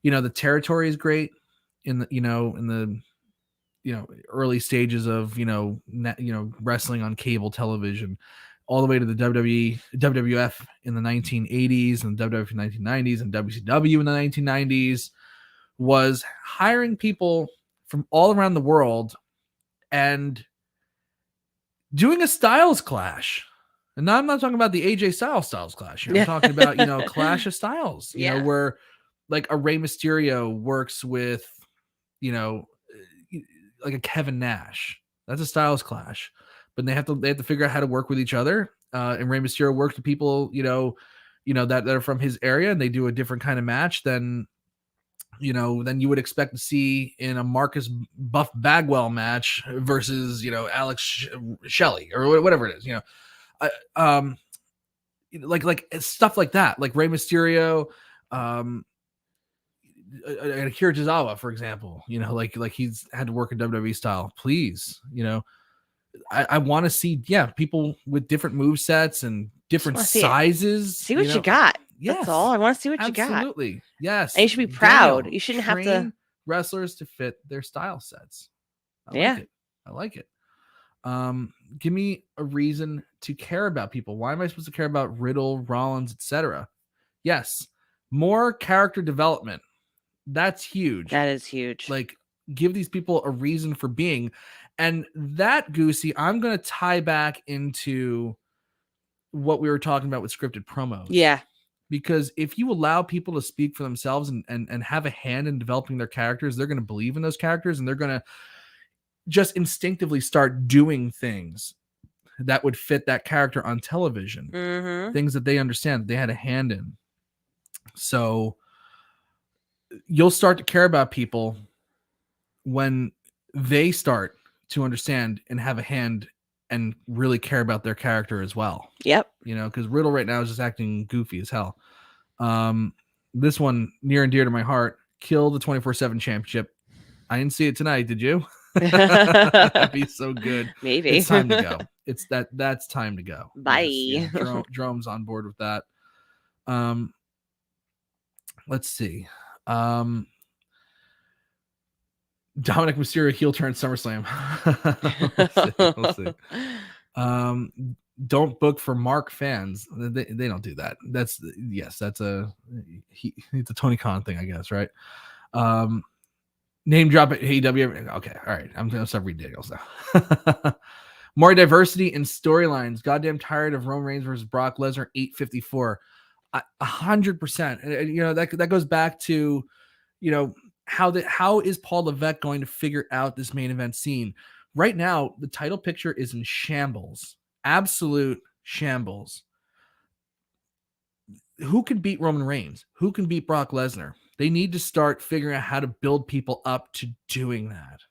the territory is great in the early stages of, wrestling on cable television, all the way to the WWE, WWF in the 1980s and WWF in the 1990s and WCW in the 1990s, was hiring people from all around the world and doing a styles clash. And now I'm not talking about the AJ Styles clash. I'm talking about, clash of styles, where like a Rey Mysterio works with, like a Kevin Nash. That's a styles clash. But they have to figure out how to work with each other. And Rey Mysterio works with people, that are from his area, and they do a different kind of match than you would expect to see in a Marcus Buff Bagwell match versus, Alex Shelley or whatever it is, like stuff like that, like Rey Mysterio, Akira Tozawa, for example, like he's had to work in WWE style. Please, I want to see, people with different move sets and different sizes. See what you got. Yes. That's all. I want to see what you got. Absolutely. Yes. And you should be proud. You shouldn't have to wrestlers to fit their style sets. I like it. Give me a reason to care about people. Why am I supposed to care about Riddle, Rollins, etc.? Yes. More character development. That's huge. That is huge. Like, give these people a reason for being. And that, Goosey, I'm going to tie back into what we were talking about with scripted promos. Yeah. Because if you allow people to speak for themselves and have a hand in developing their characters, they're going to believe in those characters, and they're going to just instinctively start doing things that would fit that character on television. Mm-hmm. Things that they understand, that they had a hand in. So you'll start to care about people when they start to understand and have a hand and really care about their character as well. Yep. Because Riddle right now is just acting goofy as hell. This one, near and dear to my heart, kill the 24/7 championship. I didn't see it tonight. Did you? That'd be so good. Maybe. It's time to go. That's time to go. Bye. Yes, Jerome's on board with that. Let's see. Dominic Mysterio heel turn SummerSlam. We'll see. Don't book for Mark fans. They don't do that. That's a Tony Khan thing, I guess, right? Name drop at AEW. Okay, all right. I'm gonna start reading details now. More diversity in storylines. Goddamn tired of Roman Reigns versus Brock Lesnar 854. 100%. That goes back to, how is Paul Levesque going to figure out this main event scene? Right now, the title picture is in shambles. Absolute shambles. Who can beat Roman Reigns? Who can beat Brock Lesnar? They need to start figuring out how to build people up to doing that.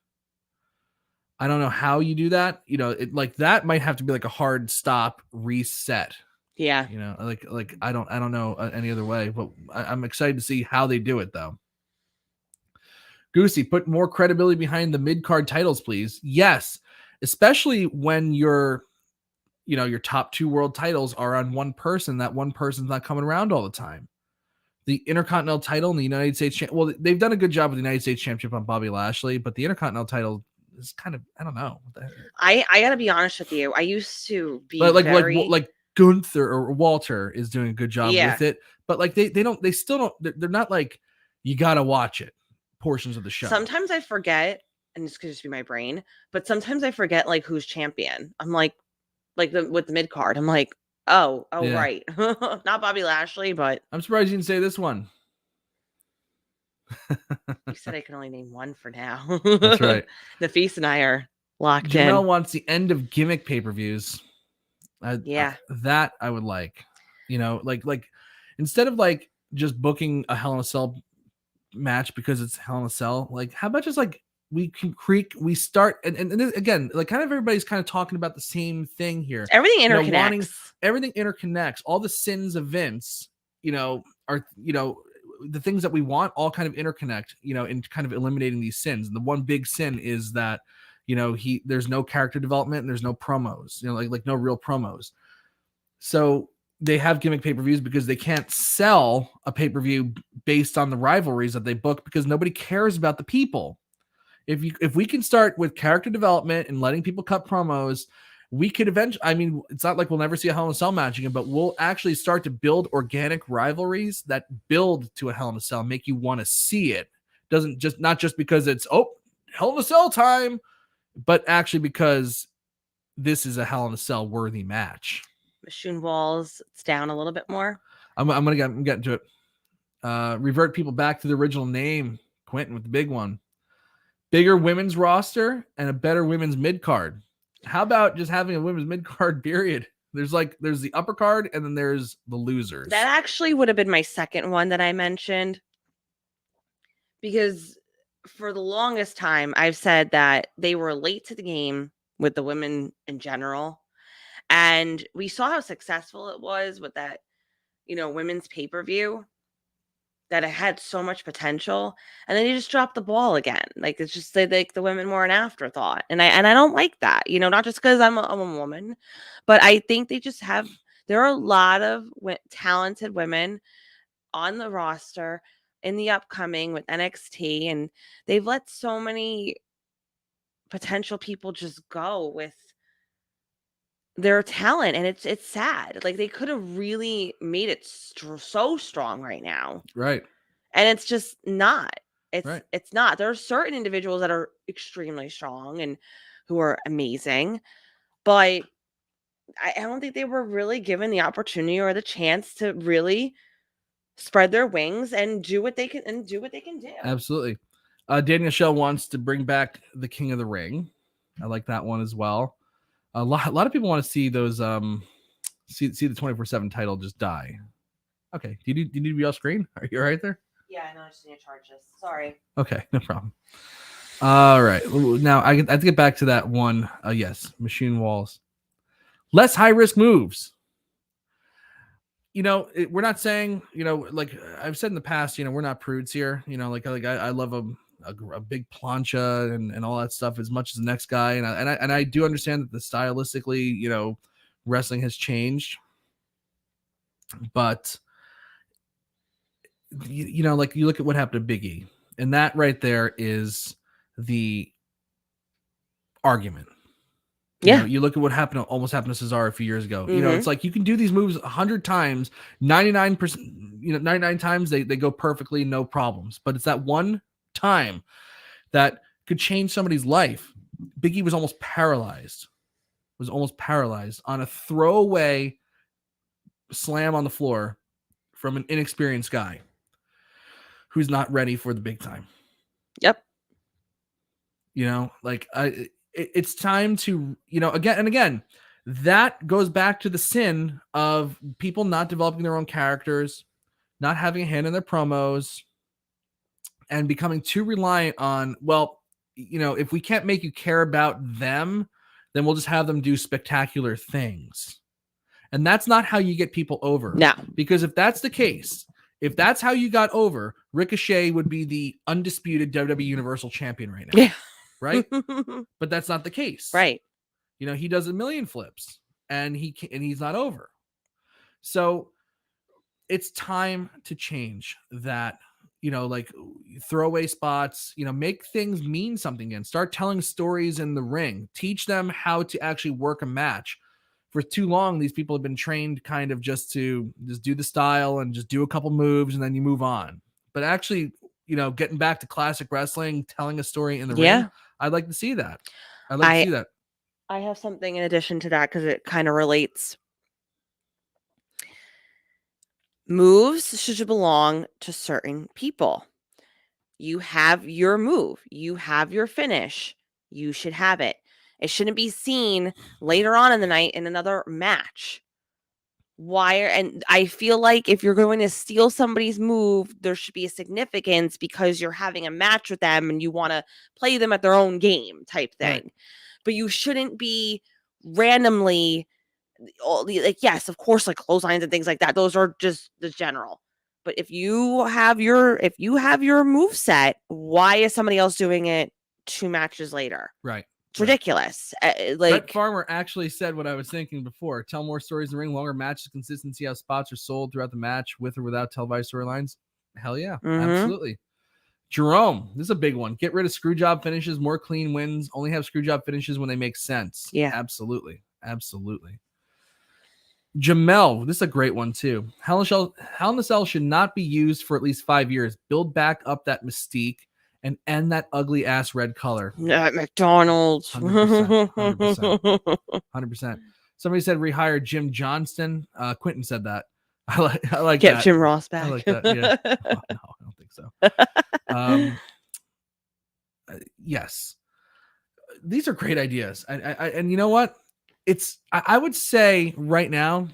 I don't know how you do that. That might have to be like a hard stop reset. Yeah. Like I don't know any other way, but I'm excited to see how they do it though. Goosey, put more credibility behind the mid-card titles, please. Yes, especially when your top 2 world titles are on one person. That one person's not coming around all the time. The Intercontinental title and the United States, they've done a good job with the United States Championship on Bobby Lashley, but the Intercontinental title, is kind of, I don't know. I gotta be honest with you. I used to be like Gunther or Walter is doing a good job with it, but like they still don't, they're not like, you gotta watch it portions of the show. Sometimes I forget, and this could just be my brain, but sometimes I forget like who's champion. I'm like with the mid card. I'm like, oh, yeah. Right. Not Bobby Lashley, but I'm surprised you didn't say this one. You said I can only name one for now. That's right. Nafis and I are locked Jamel in. wants the end of gimmick pay-per-views. That I would like. You know, like instead of like just booking a Hell in a Cell match because it's Hell in a Cell, like how about just like we start and this, again, like kind of everybody's kind of talking about the same thing here. Everything interconnects. Everything interconnects. All the sins of Vince, are the things that we want all kind of interconnect, in kind of eliminating these sins. And the one big sin is that, there's no character development and there's no promos, like no real promos. So they have gimmick pay-per-views because they can't sell a pay-per-view based on the rivalries that they book because nobody cares about the people. If we can start with character development and letting people cut promos, we could eventually, I mean, it's not like we'll never see a Hell in a Cell match again, but we'll actually start to build organic rivalries that build to a Hell in a Cell, make you want to see it. Not just because it's, Hell in a Cell time, but actually because this is a Hell in a Cell worthy match. Machine Walls, it's down a little bit more. I'm getting to it. Revert people back to the original name, Quentin, with the big one. Bigger women's roster and a better women's mid card. How about just having a women's mid card period? There's the upper card and then there's the losers. That actually would have been my second one that I mentioned, because for the longest time I've said that they were late to the game with the women in general. And we saw how successful it was with that, women's pay-per-view, that it had so much potential, and then you just dropped the ball again. Like, it's just like the women were an afterthought, and I don't like that. Not just because I'm a woman, but I think there are a lot of talented women on the roster in the upcoming with NXT, and they've let so many potential people just go with their talent, and it's sad. Like, they could have really made it so strong right now, right? And it's just not. It's not. There are certain individuals that are extremely strong and who are amazing, but I don't think they were really given the opportunity or the chance to really spread their wings and do what they can do. Absolutely. Daniel Shell wants to bring back the King of the Ring. I like that one as well. A lot of people want to see those see the 24/7 title just die. Okay. Do you need to be off screen? Are you all right there? Yeah, I know. I just need to charge this. Sorry. Okay, no problem. All right. Now I have to get back to that one. Yes, Machine Walls. Less high risk moves. We're not saying, like I've said in the past, we're not prudes here. I love a big plancha and all that stuff as much as the next guy, and I do understand that the stylistically, wrestling has changed, but like you look at what happened to Big E, and that right there is the argument. You look at what almost happened to Cesaro a few years ago. Mm-hmm. It's like you can do these moves 100 times, 99%, 99 times they go perfectly, no problems. But it's that one time that could change somebody's life. Big E was almost paralyzed. On a throwaway slam on the floor from an inexperienced guy who's not ready for the big time. Yep. It's time to, again, that goes back to the sin of people not developing their own characters, not having a hand in their promos, and becoming too reliant on, if we can't make you care about them, then we'll just have them do spectacular things. And that's not how you get people over. No. Because if that's the case, if that's how you got over, Ricochet would be the undisputed WWE Universal Champion right now. Yeah. Right? But that's not the case. Right. He does a million flips and he's not over. So it's time to change that, like throwaway spots, make things mean something again. Start telling stories in the ring. Teach them how to actually work a match. For too long, these people have been trained kind of just to just do the style and just do a couple moves and then you move on. But actually, getting back to classic wrestling, telling a story in the ring, I'd like to see that. I'd like to see that. I have something in addition to that because it kind of relates. Moves should belong to certain people. You have your move. You have your finish. You should have it. It shouldn't be seen later on in the night in another match. And I feel like if you're going to steal somebody's move, there should be a significance because you're having a match with them and you want to play them at their own game type thing. Right. But you shouldn't be randomly, like, yes, of course, like clotheslines and things like that. Those are just the general. But if you have your move set, why is somebody else doing it 2 matches later? Right. It's ridiculous. Like Brett Farmer actually said what I was thinking before. Tell more stories in the ring, longer matches, consistency, how spots are sold throughout the match with or without televised storylines. Hell yeah. Mm-hmm. Absolutely. Jerome, this is a big one. Get rid of screw job finishes, more clean wins. Only have screw job finishes when they make sense. Yeah. Absolutely. Jamel, this is a great one too. Hell in a Cell should not be used for at least 5 years. Build back up that mystique and end that ugly ass red color. At McDonald's. 100%. Somebody said rehire Jim Johnston. Quentin said that. I like Get that. Jim Ross back. I like that. Yeah. Oh, no, I don't think so. Yes. These are great ideas. And you know what? I would say right now,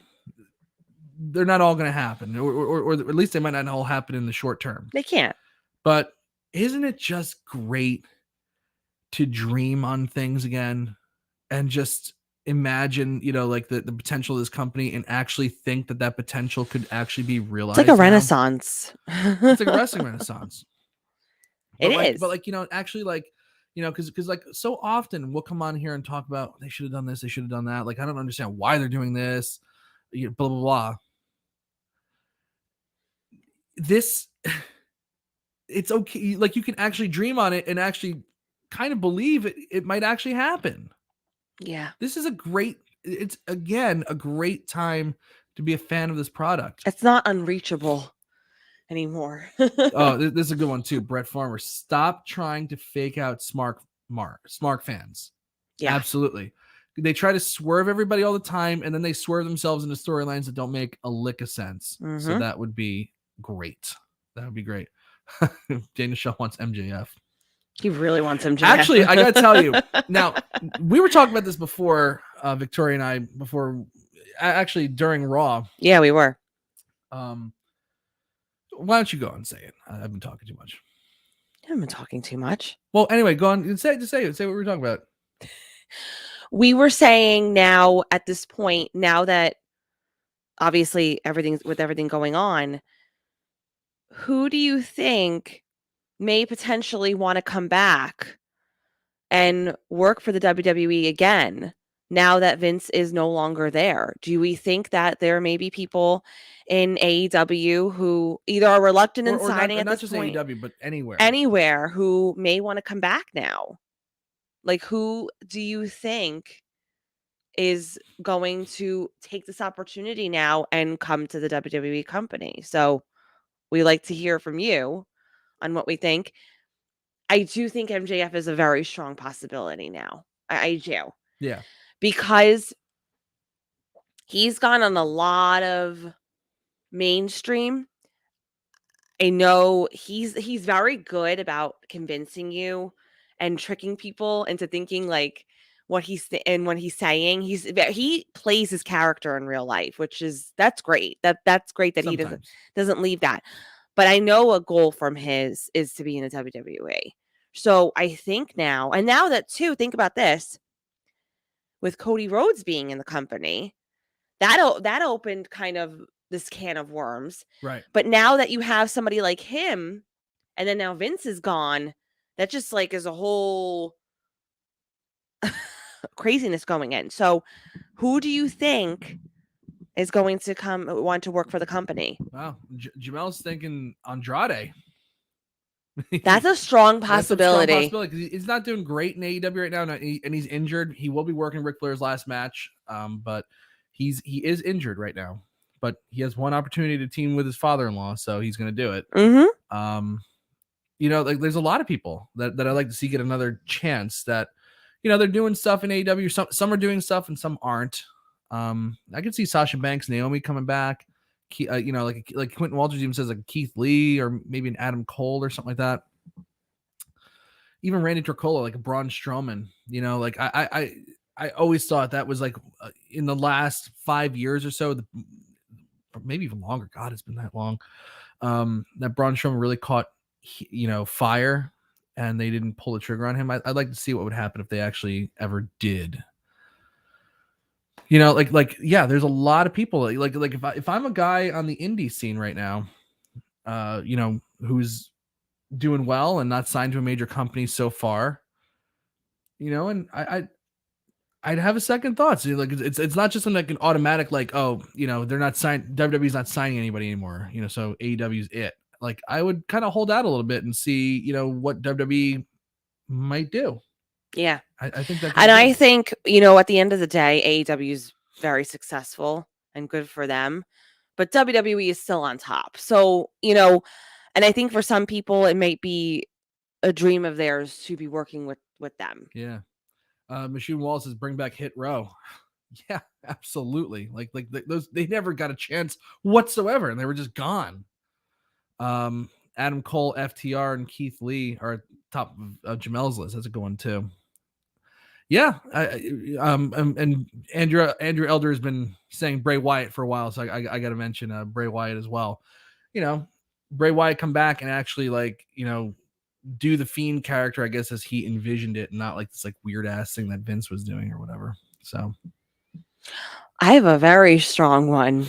they're not all going to happen, or at least they might not all happen in the short term. They can't. But isn't it just great to dream on things again and just imagine, like the potential of this company and actually think that potential could actually be realized? It's like a renaissance. It's like a wrestling renaissance. It is. But actually because like so often we'll come on here and talk about they should have done this, they should have done that. Like, I don't understand why they're doing this, blah, blah, blah. This, it's okay. Like, you can actually dream on it and actually kind of believe it might actually happen. Yeah. This is it's again, a great time to be a fan of this product. It's not unreachable anymore. Oh, this is a good one too. Brett Farmer, stop trying to fake out smart fans. Yeah, absolutely. They try to swerve everybody all the time, and then they swerve themselves into storylines that don't make a lick of sense. Mm-hmm. So that would be great. That would be great. Dana Shaw wants MJF. He really wants MJF. Actually, I gotta tell you. Now, we were talking about this before, Victoria and I, actually during Raw. Yeah, we were. Why don't you go and say it? I've been talking too much. I haven't been talking too much. Well, anyway, go on and say it. Say what we were talking about. We were saying now at this point, now that obviously everything going on, who do you think may potentially want to come back and work for the WWE again now that Vince is no longer there? Do we think that there may be people in AEW who either are reluctant in signing at this point, not just AEW, but anywhere who may want to come back now? Like, who do you think is going to take this opportunity now and come to the WWE company? So we like to hear from you on what we think. I do think MJF is a very strong possibility now. I do. Yeah. Because he's gone on a lot of mainstream. I know he's very good about convincing you and tricking people into thinking like what he's saying. He plays his character in real life, that's great. That's great that sometimes he doesn't leave that. But I know a goal from his is to be in the WWE. So I think now that too, think about this. With Cody Rhodes being in the company, that opened kind of this can of worms. Right. But now that you have somebody like him, and then now Vince is gone, that just like is a whole craziness going in. So who do you think is going to want to work for the company? Wow. Jamel's thinking Andrade. That's a strong possibility. That's a strong possibility. He's not doing great in AEW right now, and he's injured. He will be working Ric Flair's last match, but he is injured right now. But he has one opportunity to team with his father-in-law, so he's going to do it. Mm-hmm. Like there's a lot of people that I like to see get another chance. That they're doing stuff in AEW. Some are doing stuff and some aren't. I could see Sasha Banks, Naomi coming back. Like Quentin Walters even says, like Keith Lee or maybe an Adam Cole or something like that. Even Randy Turcola, like a Braun Strowman. Like I always thought that was like in the last 5 years or so, maybe even longer. God, it's been that long. That Braun Strowman really caught fire, and they didn't pull the trigger on him. I'd like to see what would happen if they actually ever did. Yeah, there's a lot of people like if I'm a guy on the indie scene right now, who's doing well and not signed to a major company so far, and I'd have a second thoughts. Like it's not just something like an automatic like, oh, they're not signed. WWE's not signing anybody anymore. So AEW's it. Like I would kind of hold out a little bit and see, what WWE might do. Yeah. I think that. And I think, at the end of the day, AEW is very successful and good for them, but WWE is still on top. So, and I think for some people, it might be a dream of theirs to be working with them. Yeah. Machine Wall says, bring back Hit Row. Yeah, absolutely. Like those, they never got a chance whatsoever, and they were just gone. Adam Cole, FTR, and Keith Lee are top of Jamel's list. That's a good one too. Yeah, and Andrew Elder has been saying Bray Wyatt for a while, so I got to mention Bray Wyatt as well. Bray Wyatt come back and actually do the Fiend character, I guess, as he envisioned it, and not like this like weird ass thing that Vince was doing or whatever. So, I have a very strong one.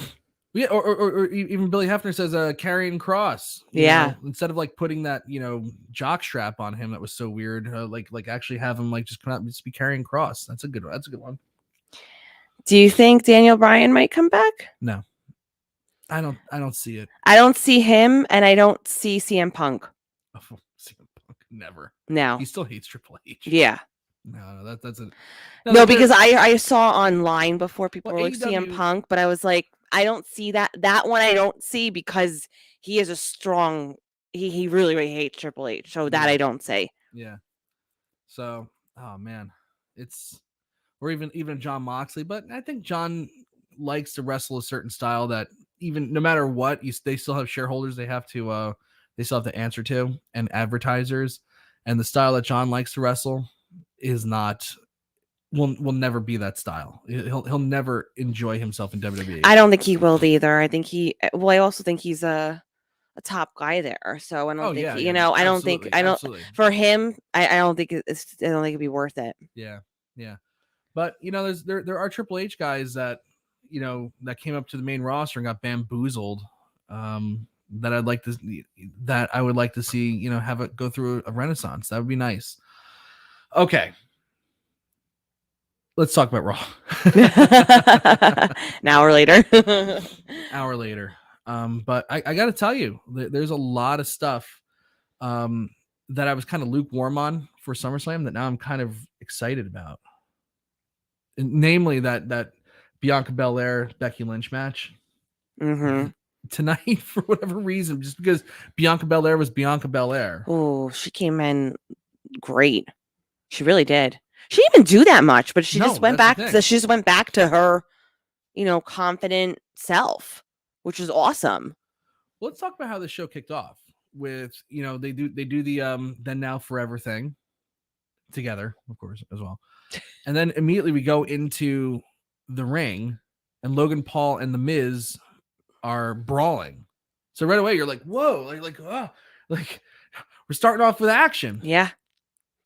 Yeah, or even Billy Hefner says Karrion Kross. Yeah. Instead of like putting that jock strap on him that was so weird, like actually have him like just come out and just be Karrion Kross. That's a good one. Do you think Daniel Bryan might come back? No, I don't see it. I don't see him, and I don't see CM Punk. Oh, CM Punk never. No, he still hates Triple H. Yeah. No, that's a no because I saw online before people were like AEW, CM Punk, but I was like, I don't see that one. I don't see because he is a strong. He really hates Triple H, so that I don't see. Yeah. So, oh man, or even John Moxley, but I think John likes to wrestle a certain style that even no matter what, they still have shareholders they still have to answer to, and advertisers, and the style that John likes to wrestle is not. Will never be that style. He'll never enjoy himself in WWE. I don't think he will either. I think I also think he's a top guy there. So I don't think I don't think for him. I don't think it'd be worth it. Yeah. But there are Triple H guys that that came up to the main roster and got bamboozled. That I would like to see have it go through a renaissance. That would be nice. Okay. Let's talk about Raw. An hour later. But I got to tell you, there's a lot of stuff that I was kind of lukewarm on for SummerSlam that now I'm kind of excited about. And namely that Bianca Belair Becky Lynch match. Mm-hmm. Tonight, for whatever reason, just because Bianca Belair was Bianca Belair. Oh, she came in great. She really did. She didn't even do that much, but she just went back to her, confident self, which is awesome. Well, let's talk about how the show kicked off with, they do the Then Now Forever thing together, of course, as well. And then immediately we go into the ring and Logan Paul and The Miz are brawling. So right away you're like, whoa, like we're starting off with action. Yeah.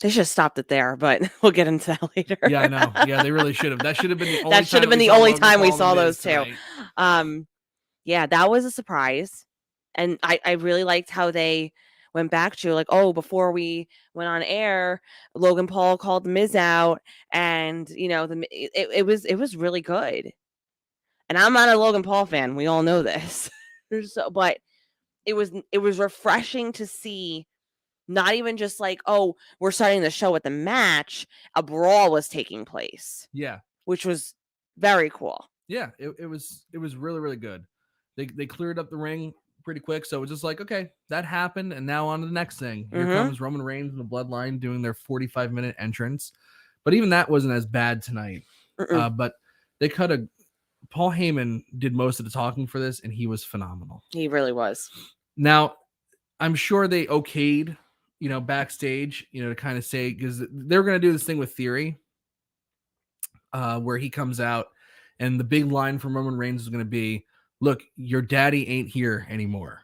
They should have stopped it there, but we'll get into that later. Yeah, I know. Yeah, they really should have. That should have been the only time we saw those two. Yeah, that was a surprise. And I really liked how they went back to like, oh, before we went on air, Logan Paul called The Miz out, and it was really good. And I'm not a Logan Paul fan. We all know this. But it was refreshing to see Not even just like, oh, we're starting the show with the match. A brawl was taking place. Yeah. Which was very cool. Yeah, it was really, really good. They cleared up the ring pretty quick, so it was just like, okay, that happened, and now on to the next thing. Here comes Roman Reigns and the Bloodline doing their 45-minute entrance. But even that wasn't as bad tonight. But they Paul Heyman did most of the talking for this, and he was phenomenal. He really was. Now, I'm sure they okayed, backstage, to kind of say, because they're going to do this thing with Theory, where he comes out, and the big line from Roman Reigns is going to be, look, your daddy ain't here anymore,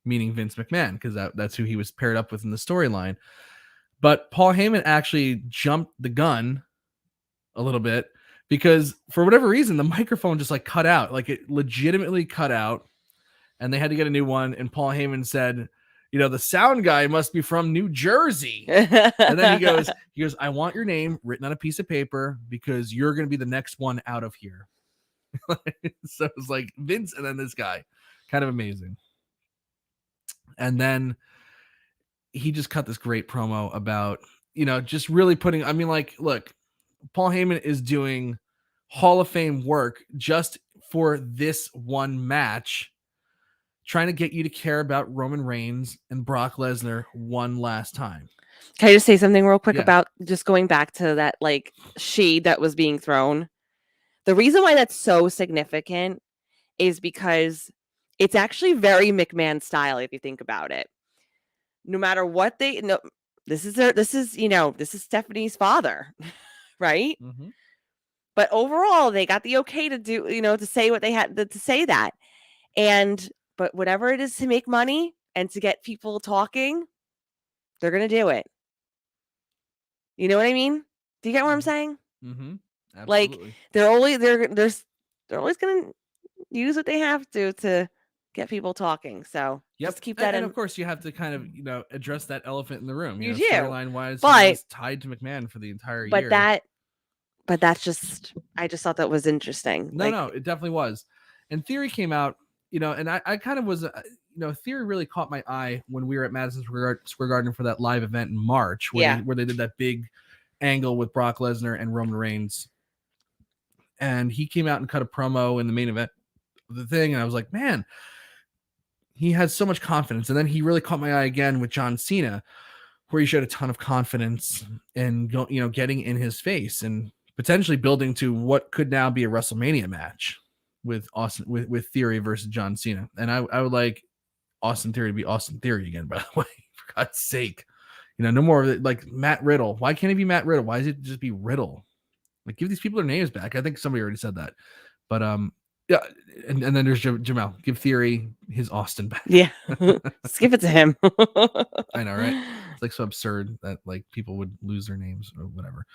meaning Vince McMahon, because that's who he was paired up with in the storyline. But Paul Heyman actually jumped the gun a little bit, because for whatever reason, the microphone just like cut out, like it legitimately cut out, and they had to get a new one. And Paul Heyman said, the sound guy must be from New Jersey. And then he goes, I want your name written on a piece of paper, because you're going to be the next one out of here. So it's like Vince and then this guy, kind of amazing. And then he just cut this great promo about, just really putting, look, Paul Heyman is doing Hall of Fame work just for this one match, trying to get you to care about Roman Reigns and Brock Lesnar one last time. Can I just say something real quick about just going back to that like shade that was being thrown? The reason why that's so significant is because it's actually very McMahon style if you think about it. No matter what this is Stephanie's father, right? Mm-hmm. But overall, they got the okay to do, to say what they had to say that. But whatever it is to make money and to get people talking, they're going to do it. You know what I mean? Do you get what I'm saying? Mm-hmm. Absolutely. Like they're always going to use what they have to get people talking. So just keep that in. And of course, you have to kind of address that elephant in the room. You do. Storyline wise, he was tied to McMahon for the entire year. But that's just, I just thought that was interesting. No, it definitely was. And Theory came out, and I kind of was, Theory really caught my eye when we were at Madison Square Garden for that live event in March, where they did that big angle with Brock Lesnar and Roman Reigns. And he came out and cut a promo in the main event of the thing, and I was like, man, he has so much confidence. And then he really caught my eye again with John Cena, where he showed a ton of confidence and getting in his face and potentially building to what could now be a WrestleMania match with with Theory versus John Cena. And I would like Austin Theory to be Austin Theory again, by the way, for God's sake. No more of it, like Matt Riddle. Why can't he be Matt Riddle? Why is it just be Riddle? Like, give these people their names back. I think somebody already said that. But yeah, and then there's Jamel. Give Theory his Austin back. Yeah. Just give it to him. I know, right? It's like so absurd that like people would lose their names or whatever.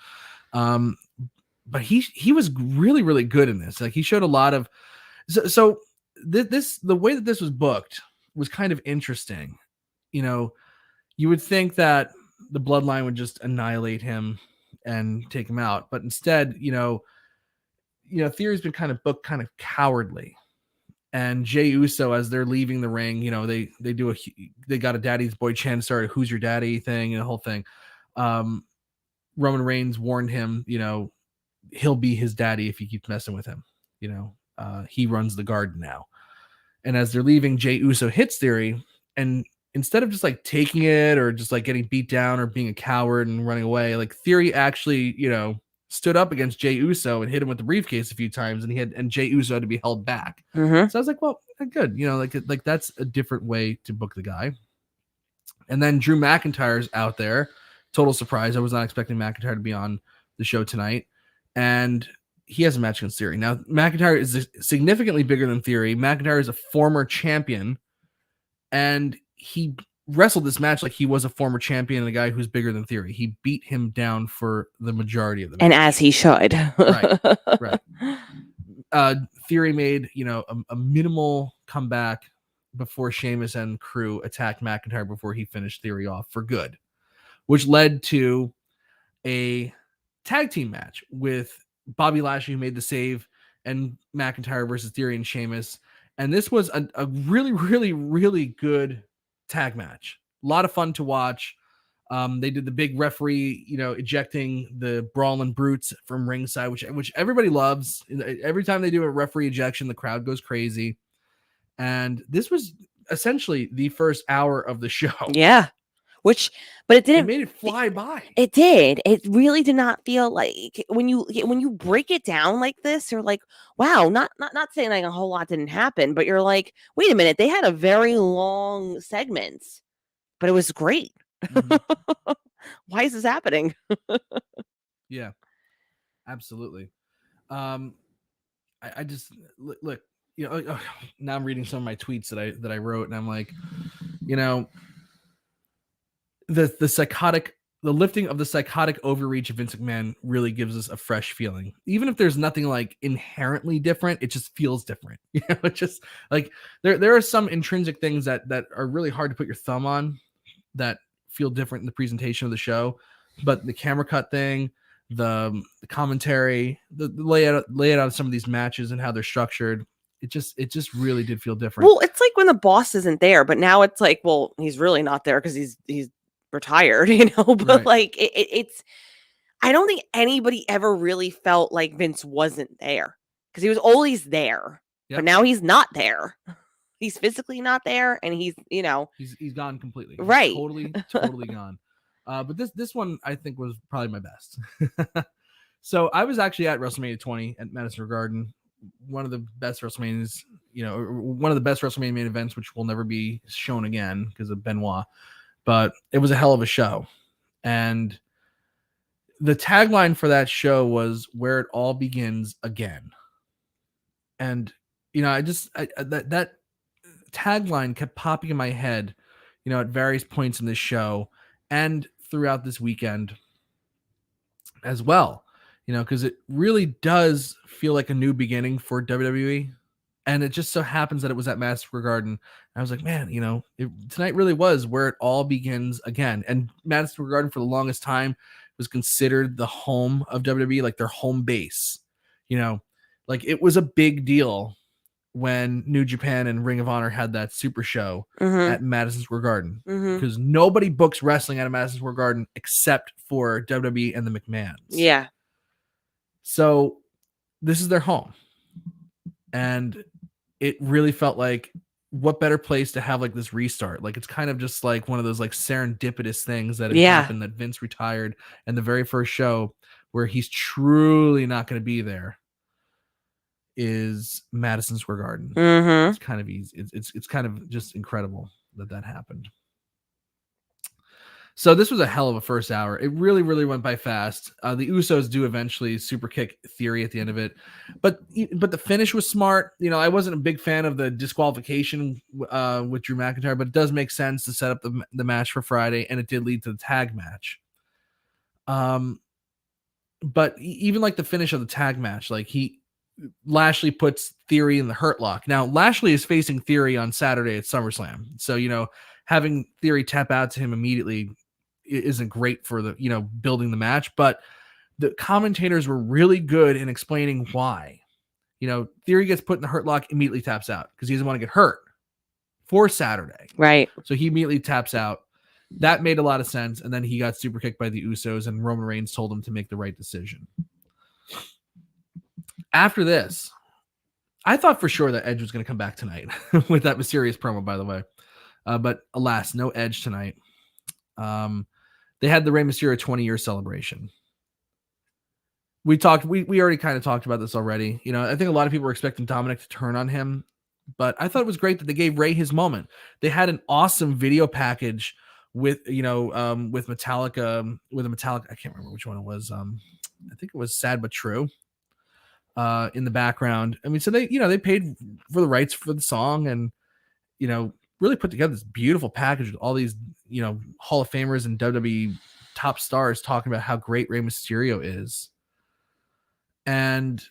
But he was really, really good in this. Like, he showed a lot of so the way that this was booked was kind of interesting. You would think that the Bloodline would just annihilate him and take him out, but instead, Theory's been kind of booked kind of cowardly. And Jey Uso, as they're leaving the ring, they got a Daddy's Boy chant started, "Who's your daddy?" thing and the whole thing. Roman Reigns warned him, he'll be his daddy if he keeps messing with him. He runs the Garden now. And as they're leaving, Jey Uso hits Theory, and instead of just like taking it or just like getting beat down or being a coward and running away, like Theory actually, stood up against Jey Uso and hit him with the briefcase a few times, and Jey Uso had to be held back. Mm-hmm. So I was like, well, good. Like that's a different way to book the guy. And then Drew McIntyre's out there. Total surprise. I was not expecting McIntyre to be on the show tonight. And he has a match against Theory. Now, McIntyre is significantly bigger than Theory. McIntyre is a former champion, and he wrestled this match like he was a former champion and a guy who's bigger than Theory. He beat him down for the majority of the match. And as he should. Right. Theory made, a minimal comeback before Sheamus and crew attacked McIntyre before he finished Theory off for good, which led to a tag team match with Bobby Lashley, who made the save, and McIntyre versus Theory and Sheamus. And this was a really, really, really good tag match. lot of fun to watch. They did the big referee, ejecting the Brawling Brutes from ringside, which everybody loves. Every time they do a referee ejection, the crowd goes crazy. And this was essentially the first hour of the show. Yeah. But it didn't. It made it fly by. It did. It really did not feel like when you break it down like this, you're like, wow, not saying like a whole lot didn't happen, but you're like, wait a minute, they had a very long segment, but it was great. Mm-hmm. Why is this happening? Yeah, absolutely. I just look, now I'm reading some of my tweets that I wrote, and I'm like, the lifting of the psychotic overreach of Vince McMahon really gives us a fresh feeling. Even if there's nothing like inherently different, it just feels different. It's just like there are some intrinsic things that are really hard to put your thumb on that feel different in the presentation of the show. But the camera cut thing, the commentary, the layout of some of these matches and how they're structured, it just really did feel different. Well, it's like when the boss isn't there, but now it's like, well, he's really not there because he's retired, but right. Like it's I don't think anybody ever really felt like Vince wasn't there because he was always there. Yep. But now he's not there. He's physically not there, and he's he's gone completely. Right. Totally gone. But this one I think was probably my best. So I was actually at WrestleMania 20 at Madison Square Garden, one of the best WrestleManias, one of the best WrestleMania main events, which will never be shown again because of Benoit. But it was a hell of a show. And the tagline for that show was "Where it all begins again." And, that tagline kept popping in my head, at various points in this show and throughout this weekend as well, because it really does feel like a new beginning for WWE. And it just so happens that it was at Madison Square Garden. I was like, man, tonight really was where it all begins again. And Madison Square Garden for the longest time was considered the home of WWE, like their home base. Like it was a big deal when New Japan and Ring of Honor had that super show at Madison Square Garden, because nobody books wrestling at a Madison Square Garden except for WWE and the McMahons. Yeah. So this is their home. And it really felt like, what better place to have like this restart? Like it's kind of just like one of those like serendipitous things that happened, that Vince retired, and the very first show where he's truly not going to be there is Madison Square Garden. It's kind of easy. It's kind of just incredible that happened. So this was a hell of a first hour. It really, really went by fast. The Usos do eventually super kick Theory at the end of it, but the finish was smart. I wasn't a big fan of the disqualification with Drew McIntyre, but it does make sense to set up the match for Friday, and it did lead to the tag match. But even like the finish of the tag match, like Lashley puts Theory in the Hurt Lock. Now Lashley is facing Theory on Saturday at SummerSlam, so having Theory tap out to him immediately isn't great for the building the match. But the commentators were really good in explaining why. Theory gets put in the Hurt Lock, immediately taps out because he doesn't want to get hurt for Saturday, right? So he immediately taps out. That made a lot of sense. And then he got super kicked by the Usos, and Roman Reigns told him to make the right decision. After this, I thought for sure that Edge was going to come back tonight with that mysterious promo, by the way. But alas, no Edge tonight. They had the Rey Mysterio 20-year celebration. We already kind of talked about this already. I think a lot of people were expecting Dominic to turn on him, but I thought it was great that they gave Rey his moment. They had an awesome video package with Metallica, with a Metallica. I can't remember which one it was. I think it was Sad But True. In the background. I mean, so they paid for the rights for the song, and really put together this beautiful package with all these Hall of Famers and WWE top stars talking about how great Rey Mysterio is. And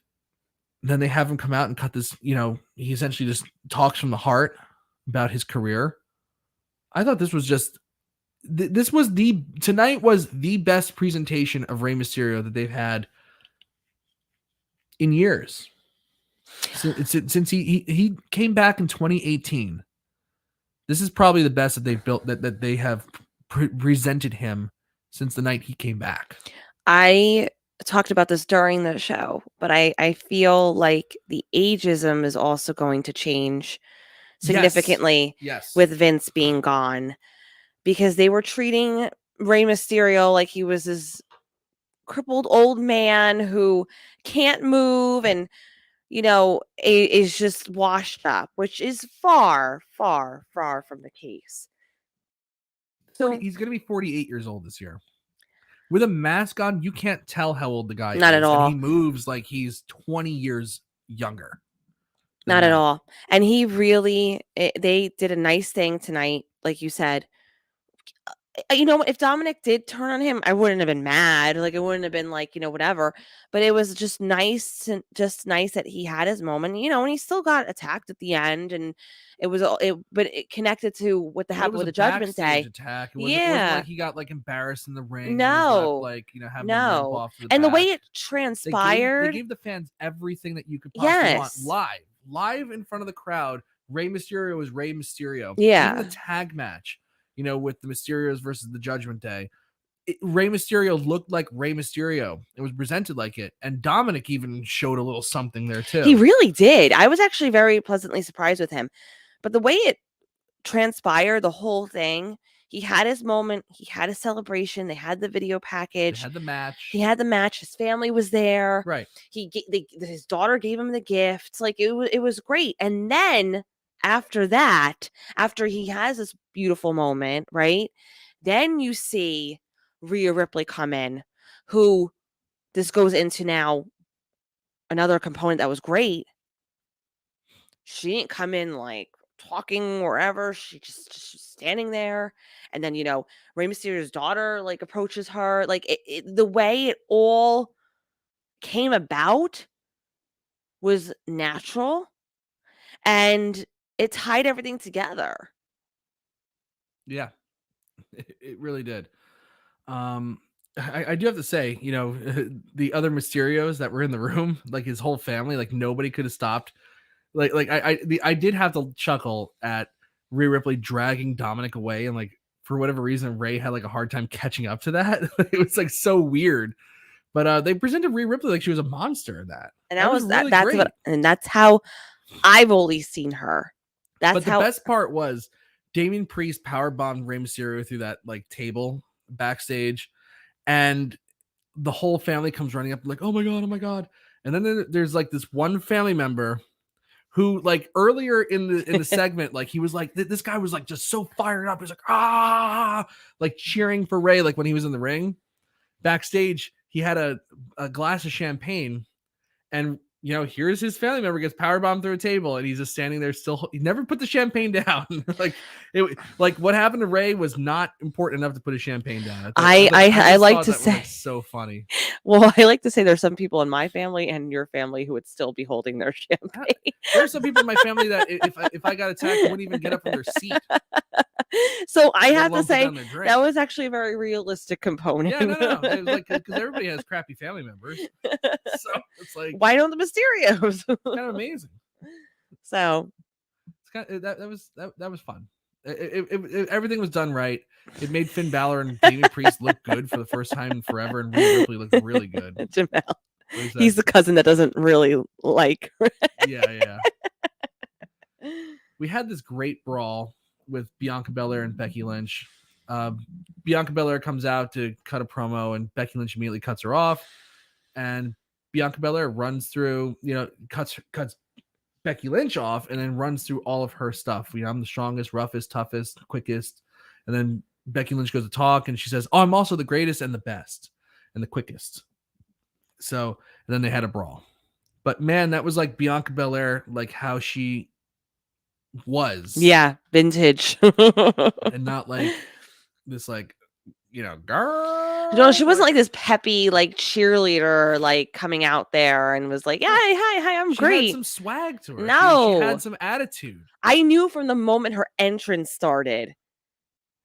then they have him come out and cut this, he essentially just talks from the heart about his career. I thought this was just tonight was the best presentation of Rey Mysterio that they've had in years. Since he came back in 2018. This is probably the best that they've built, that they have presented him since the night he came back. I talked about this during the show, but I feel like the ageism is also going to change significantly with Vince being gone, because they were treating Rey Mysterio like he was this crippled old man who can't move and, you know, is just washed up, which is far, far, far from the case. So he's going to be 48 years old this year. With a mask on, you can't tell how old the guy is. Not at all. And he moves like he's 20 years younger. Not at all. And he really, they did a nice thing tonight, like you said. You know, if Dominic did turn on him, I wouldn't have been mad. Like, it wouldn't have been like, you know, whatever. But it was just nice, that he had his moment, you know, and he still got attacked at the end. And it was, but it connected to what happened with the Judgment Day attack. It wasn't like he got like embarrassed in the ring. No, like, you know, having to limp off to the and back. The way it transpired, they gave the fans everything that you could possibly want live in front of the crowd. Rey Mysterio was Rey Mysterio. Yeah, even the tag match, you know, with the Mysterios versus the Judgment Day, Rey Mysterio looked like Rey Mysterio. It was presented like it. And Dominic even showed a little something there too. He really did. I was actually very pleasantly surprised with him. But the way it transpired, the whole thing, he had his moment. He had a celebration. They had the video package. They had the match. He had the match. His family was there. Right. His daughter gave him the gifts. Like, it was great. And then after that, after he has this beautiful moment, right? Then you see Rhea Ripley come in, who this goes into now another component that was great. She didn't come in like talking wherever. She just standing there. And then, you know, Rey Mysterio's daughter like approaches her. Like, the way it all came about was natural, and it tied everything together. Yeah, it really did. I do have to say, you know, the other Mysterios that were in the room, like his whole family, like nobody could have stopped. I did have to chuckle at Rhea Ripley dragging Dominic away, and like for whatever reason, Rey had like a hard time catching up to that. It was like so weird. But they presented Rhea Ripley like she was a monster in that. And that was really great. That's how I've always seen her. But the best part was Damian Priest powerbombed Rey Mysterio through that like table backstage, and the whole family comes running up like, oh my god. And then there's like this one family member who, like, earlier in the segment, like he was like, this guy was like just so fired up. He's like, like cheering for Rey, like when he was in the ring. Backstage, he had a glass of champagne, and you know, here's his family member gets powerbombed through a table, and he's just standing there still. He never put the champagne down. like what happened to Rey was not important enough to put his champaine down. I like to say, so funny. Well, I like to say there's some people in my family and your family who would still be holding their champagne. There's some people in my family that if I got attacked, wouldn't even get up from their seat. So I have to say that was actually a very realistic component. Yeah, no. It was like, because everybody has crappy family members, so it's like, why don't the Mysterios? Kind of amazing. So it's kind of, that was fun. Everything was done right. It made Finn Balor and Damian Priest look good for the first time in forever, and Rhea Ripley looked really good. Jamel, he's the cousin that doesn't really like. Yeah. We had this great brawl with Bianca Belair and Becky Lynch. Bianca Belair comes out to cut a promo, and Becky Lynch immediately cuts her off. And Bianca Belair runs through, you know, cuts Becky Lynch off, and then runs through all of her stuff. You know, I'm the strongest, roughest, toughest, quickest. And then Becky Lynch goes to talk, and she says, "Oh, I'm also the greatest and the best and the quickest." So, and then they had a brawl. But man, that was like Bianca Belair, like how she was. Yeah, vintage. And not like this, like, you know, girl. No, she wasn't like this peppy, like cheerleader, like coming out there and was like, "Yeah, hi, I'm great." She had some swag to her. No, she had some attitude. I knew from the moment her entrance started.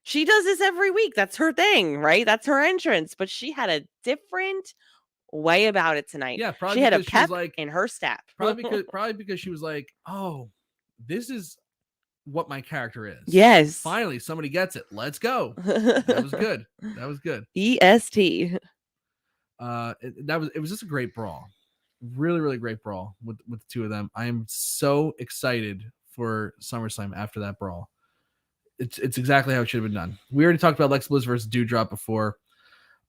She does this every week. That's her thing, right? That's her entrance. But she had a different way about it tonight. Yeah, probably she had a pep in her step. Probably because she was like, "Oh, this is what my character is. Yes. Finally, somebody gets it. Let's go. That was good. That was good. EST. It was just a great brawl. Really, really great brawl with the two of them. I am so excited for SummerSlam after that brawl. It's exactly how it should have been done. We already talked about Alexa Bliss versus Doudrop before.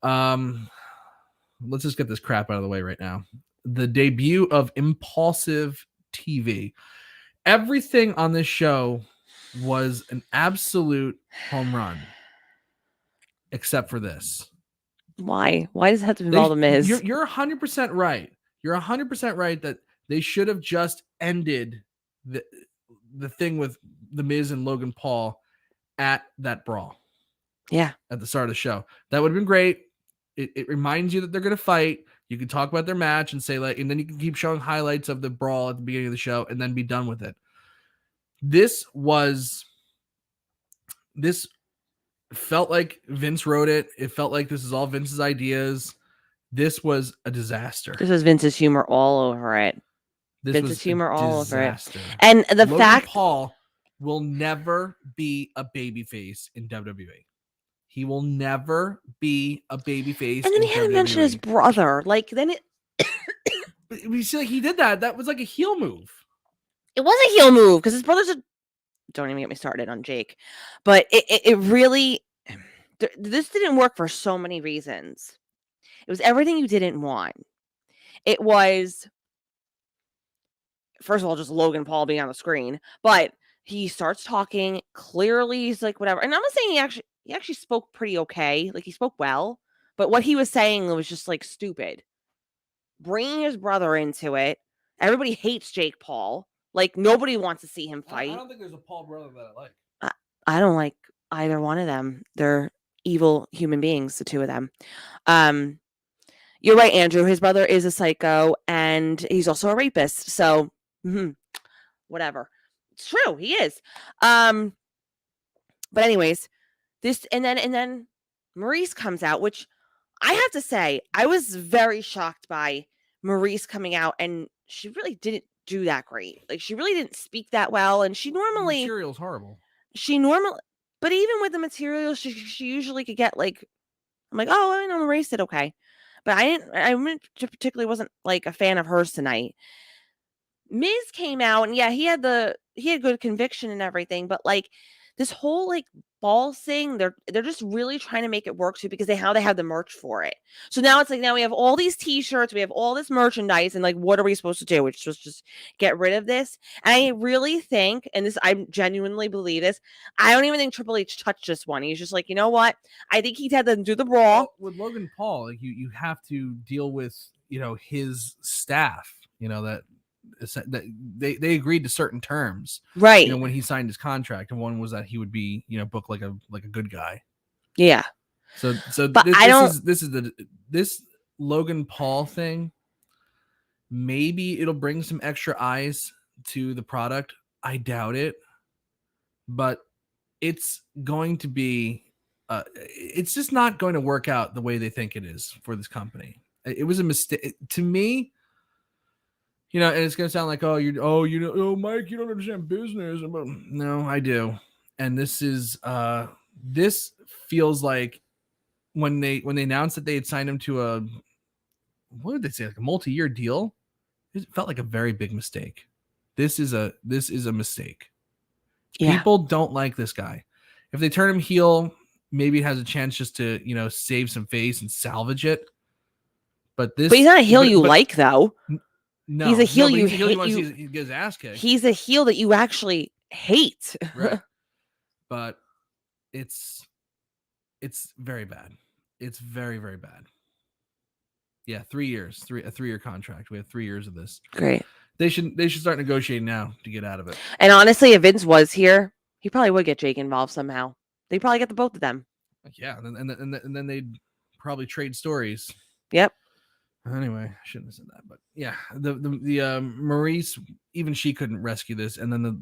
Let's just get this crap out of the way right now. The debut of Impulsive TV. Everything on this show was an absolute home run, except for this. Why? Why does it have to involve The Miz? You're 100% right. You're 100% right that they should have just ended the thing with The Miz and Logan Paul at that brawl. Yeah. At the start of the show. That would have been great. It reminds you that they're going to fight. You can talk about their match and say, like, and then you can keep showing highlights of the brawl at the beginning of the show and then be done with it. This felt like Vince wrote it. It felt like this is all Vince's ideas. This was a disaster. This is Vince's humor all over it. Vince's humor all over it. And the Logan fact Paul will never be a babyface in WWE. He will never be a babyface. And then he had to mention his brother. Like, then it. You see, like, he did that. That was like a heel move. It was a heel move because his brother's a. Don't even get me started on Jake. But it really. This didn't work for so many reasons. It was everything you didn't want. It was. First of all, just Logan Paul being on the screen. But he starts talking. Clearly, he's like, whatever. And I'm not saying he actually spoke pretty okay. Like, he spoke well. But what he was saying was just, like, stupid. Bringing his brother into it. Everybody hates Jake Paul. Like, nobody wants to see him fight. I don't think there's a Paul brother that I like. I don't like either one of them. They're evil human beings, the two of them. You're right, Andrew. His brother is a psycho, and he's also a rapist. So, whatever. It's true. He is. But anyways, this and then Maryse comes out, which I have to say, I was very shocked by Maryse coming out, and she really didn't do that great. Like, she really didn't speak that well, and she normally the material's horrible. But even with the material, she usually could get, like, I'm like, oh, I know Maryse did okay, but I particularly wasn't like a fan of hers tonight. Miz came out, and yeah, he had good conviction and everything, but like this whole like ball thing, they're just really trying to make it work too because they have the merch for it. So now it's like now we have all these t-shirts, we have all this merchandise, and like what are we supposed to do? Which was just get rid of this. And I really think, and this I genuinely believe this, I don't even think Triple H touched this one. He's just like, you know what? I think he had to do the brawl. Well, with Logan Paul, like you have to deal with, you know, his staff, you know, that they agreed to certain terms, right? You know, when he signed his contract, and one was that he would be, you know, booked like a good guy. Yeah. So but this Logan Paul thing. Maybe it'll bring some extra eyes to the product. I doubt it, but it's going to be. It's just not going to work out the way they think it is for this company. It was a mistake to me. You know, and it's gonna sound like, Mike, you don't understand business. No, I do. And this is this feels like when they announced that they had signed him to a, what did they say, like a multi-year deal? It felt like a very big mistake. This is a mistake. Yeah. People don't like this guy. If they turn him heel, maybe it has a chance just to, you know, save some face and salvage it. But he's not a heel you like, though. No, he's a heel you hate. He gets his ass kicked. He's a heel that you actually hate. Right. But it's very bad. It's very, very bad. Yeah, 3 years, a 3-year contract. We have 3 years of this. Great. They should start negotiating now to get out of it. And honestly, if Vince was here, he probably would get Jake involved somehow. They probably get the both of them. Yeah, and then they'd probably trade stories. Yep. Anyway, I shouldn't have said that, but yeah, the Maryse, even she couldn't rescue this, and then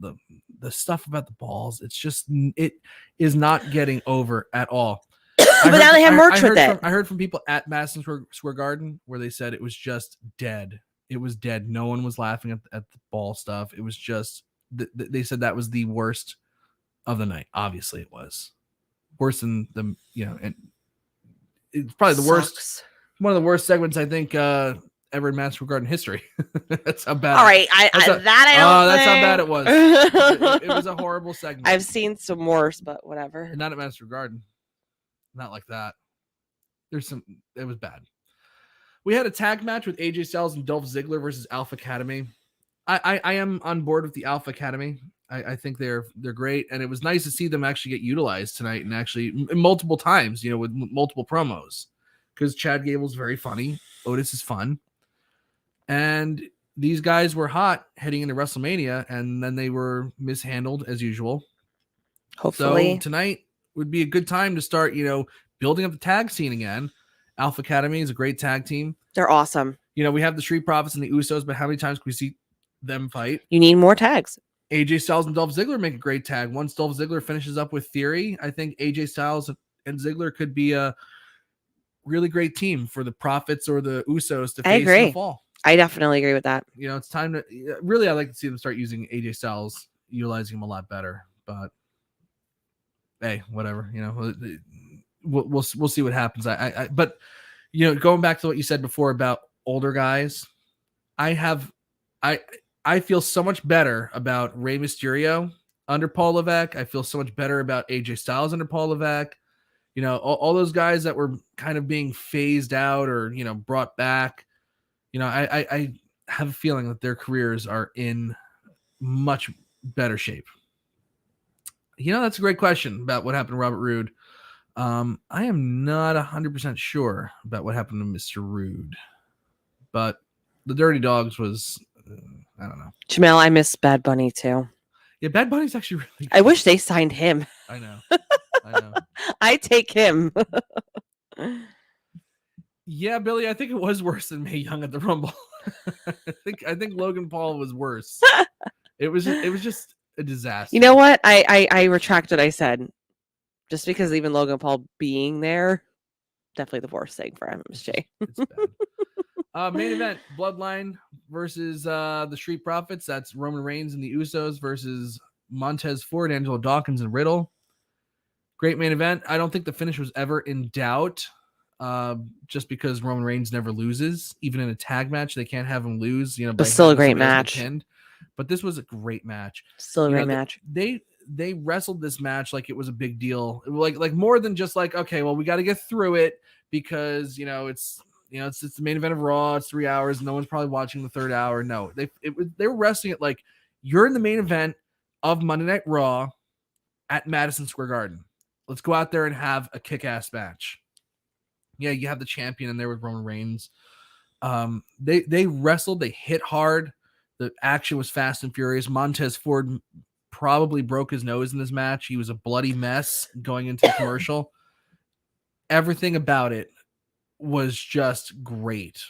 the stuff about the balls, it is not getting over at all. But now they have merch with it. I heard from people at Madison Square Garden where they said it was just dead. It was dead. No one was laughing at the ball stuff. It was just they said that was the worst of the night. Obviously, it was worse than the and it's probably the worst. One of the worst segments I think ever in Madison Square Garden history. That's how bad. All right, that's how bad it was. It was a horrible segment. I've seen some worse, but whatever. And not at Madison Square Garden. Not like that. It was bad. We had a tag match with AJ Styles and Dolph Ziggler versus Alpha Academy. I am on board with the Alpha Academy. I think they're great, and it was nice to see them actually get utilized tonight, and actually multiple times, with multiple promos, because Chad Gable's very funny, Otis is fun, and these guys were hot heading into WrestleMania, and then they were mishandled as usual. Hopefully, so tonight would be a good time to start, building up the tag scene again. Alpha Academy is a great tag team. They're awesome. We have the Street Profits and the Usos, but how many times can we see them fight? You need more tags. AJ Styles and Dolph Ziggler make a great tag. Once Dolph Ziggler finishes up with Theory, I think AJ Styles and Ziggler could be a really great team for the Profits or the Usos to face in the fall. I definitely agree with that. It's time to really. I'd like to see them start using AJ Styles, utilizing him a lot better. But hey, whatever. We'll see what happens. But going back to what you said before about older guys, I feel so much better about Rey Mysterio under Paul Levesque. I feel so much better about AJ Styles under Paul Levesque. All those guys that were kind of being phased out or, brought back. I have a feeling that their careers are in much better shape. That's a great question about what happened to Robert Roode. I am not 100% sure about what happened to Mr. Roode, but the Dirty Dogs was... I don't know. Jamel, I miss Bad Bunny too. Yeah, Bad Bunny's actually really good. I wish they signed him. I know. I take him. Yeah, Billy, I think it was worse than Mae Young at the Rumble. I think Logan Paul was worse. It was just a disaster. You know what? I retract what I said. Just because even Logan Paul being there, definitely the worst thing for MSJ. It's bad. Main event, Bloodline versus the Street Profits. That's Roman Reigns and the Usos versus Montez Ford, Angelo Dawkins, and Riddle. Great main event. I don't think the finish was ever in doubt, just because Roman Reigns never loses. Even in a tag match, they can't have him lose. But still a great match. But this was a great match. Still a great match. They wrestled this match like it was a big deal. Like more than just like, okay, well, we got to get through it because, it's the main event of Raw. It's 3 hours. No one's probably watching the third hour. No, they were wrestling it like you're in the main event of Monday Night Raw at Madison Square Garden. Let's go out there and have a kick-ass match. Yeah, you have the champion in there with Roman Reigns. They wrestled. They hit hard. The action was fast and furious. Montez Ford probably broke his nose in this match. He was a bloody mess going into the commercial. Everything about it was just great.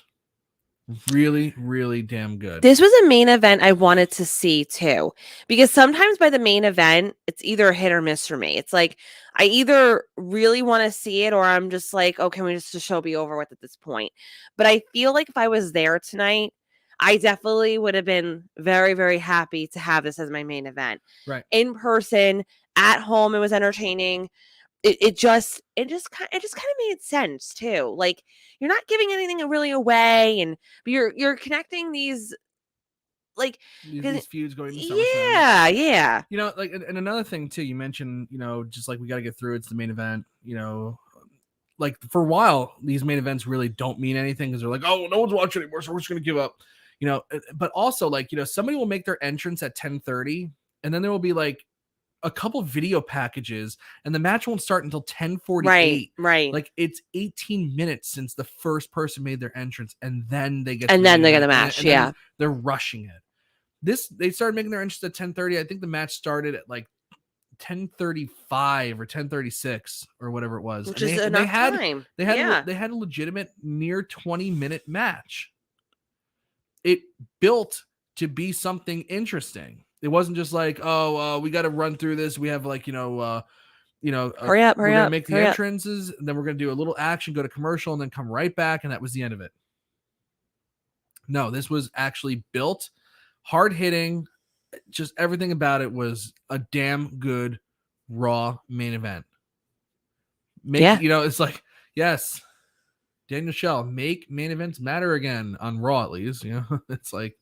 Really, really damn good. This was a main event I wanted to see too, because sometimes by the main event, it's either a hit or miss for me. It's like I either really want to see it or I'm just like, oh, can we just the show be over with at this point? But I feel like if I was there tonight, I definitely would have been very, very happy to have this as my main event. Right. In person, at home, it was entertaining. It just kind of made sense too. Like you're not giving anything really away, but you're connecting these like these feuds going. Yeah. Like and another thing too. You mentioned, just like we got to get through. It's the main event. Like for a while, these main events really don't mean anything because they're like, oh, no one's watching anymore, so we're just gonna give up. But also like somebody will make their entrance at 10:30, and then there will be like a couple video packages and the match won't start until 10:48. Right. Like it's 18 minutes since the first person made their entrance and then they get the match. And they're rushing it. They started making their entrance at 10:30. I think the match started at like 10:35 or 10:36 or whatever it was. Which is enough time. They had a legitimate near 20-minute match. It built to be something interesting. It wasn't just like, we got to run through this. We have like, hurry up. We're going to make the entrances. And then we're going to do a little action, go to commercial, and then come right back. And that was the end of it. No, this was actually built, hard hitting. Just everything about it was a damn good Raw main event. It's like, yes, Daniel Shell, make main events matter again on Raw, at least. It's like,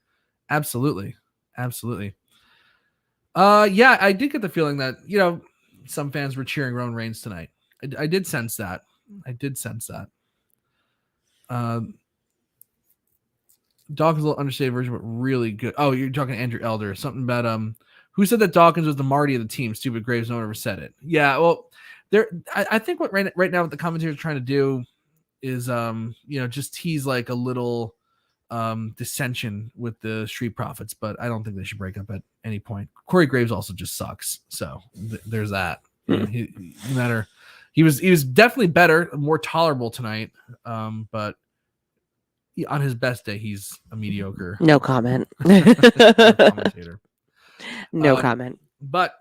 absolutely. Yeah, I did get the feeling that, some fans were cheering Roman Reigns tonight. I did sense that. Dawkins' a little understated version, but really good. Oh, you're talking to Andrew Elder. Something about who said that Dawkins was the Marty of the team? Stupid Graves. No one ever said it. Yeah, well, I think what right now what the commentators are trying to do is just tease like a little dissension with the Street Profits, but I don't think they should break up at any point. Corey Graves also just sucks, so there's that. He was definitely better, more tolerable tonight, but on his best day, he's a mediocre. No comment. Commentator. No comment. But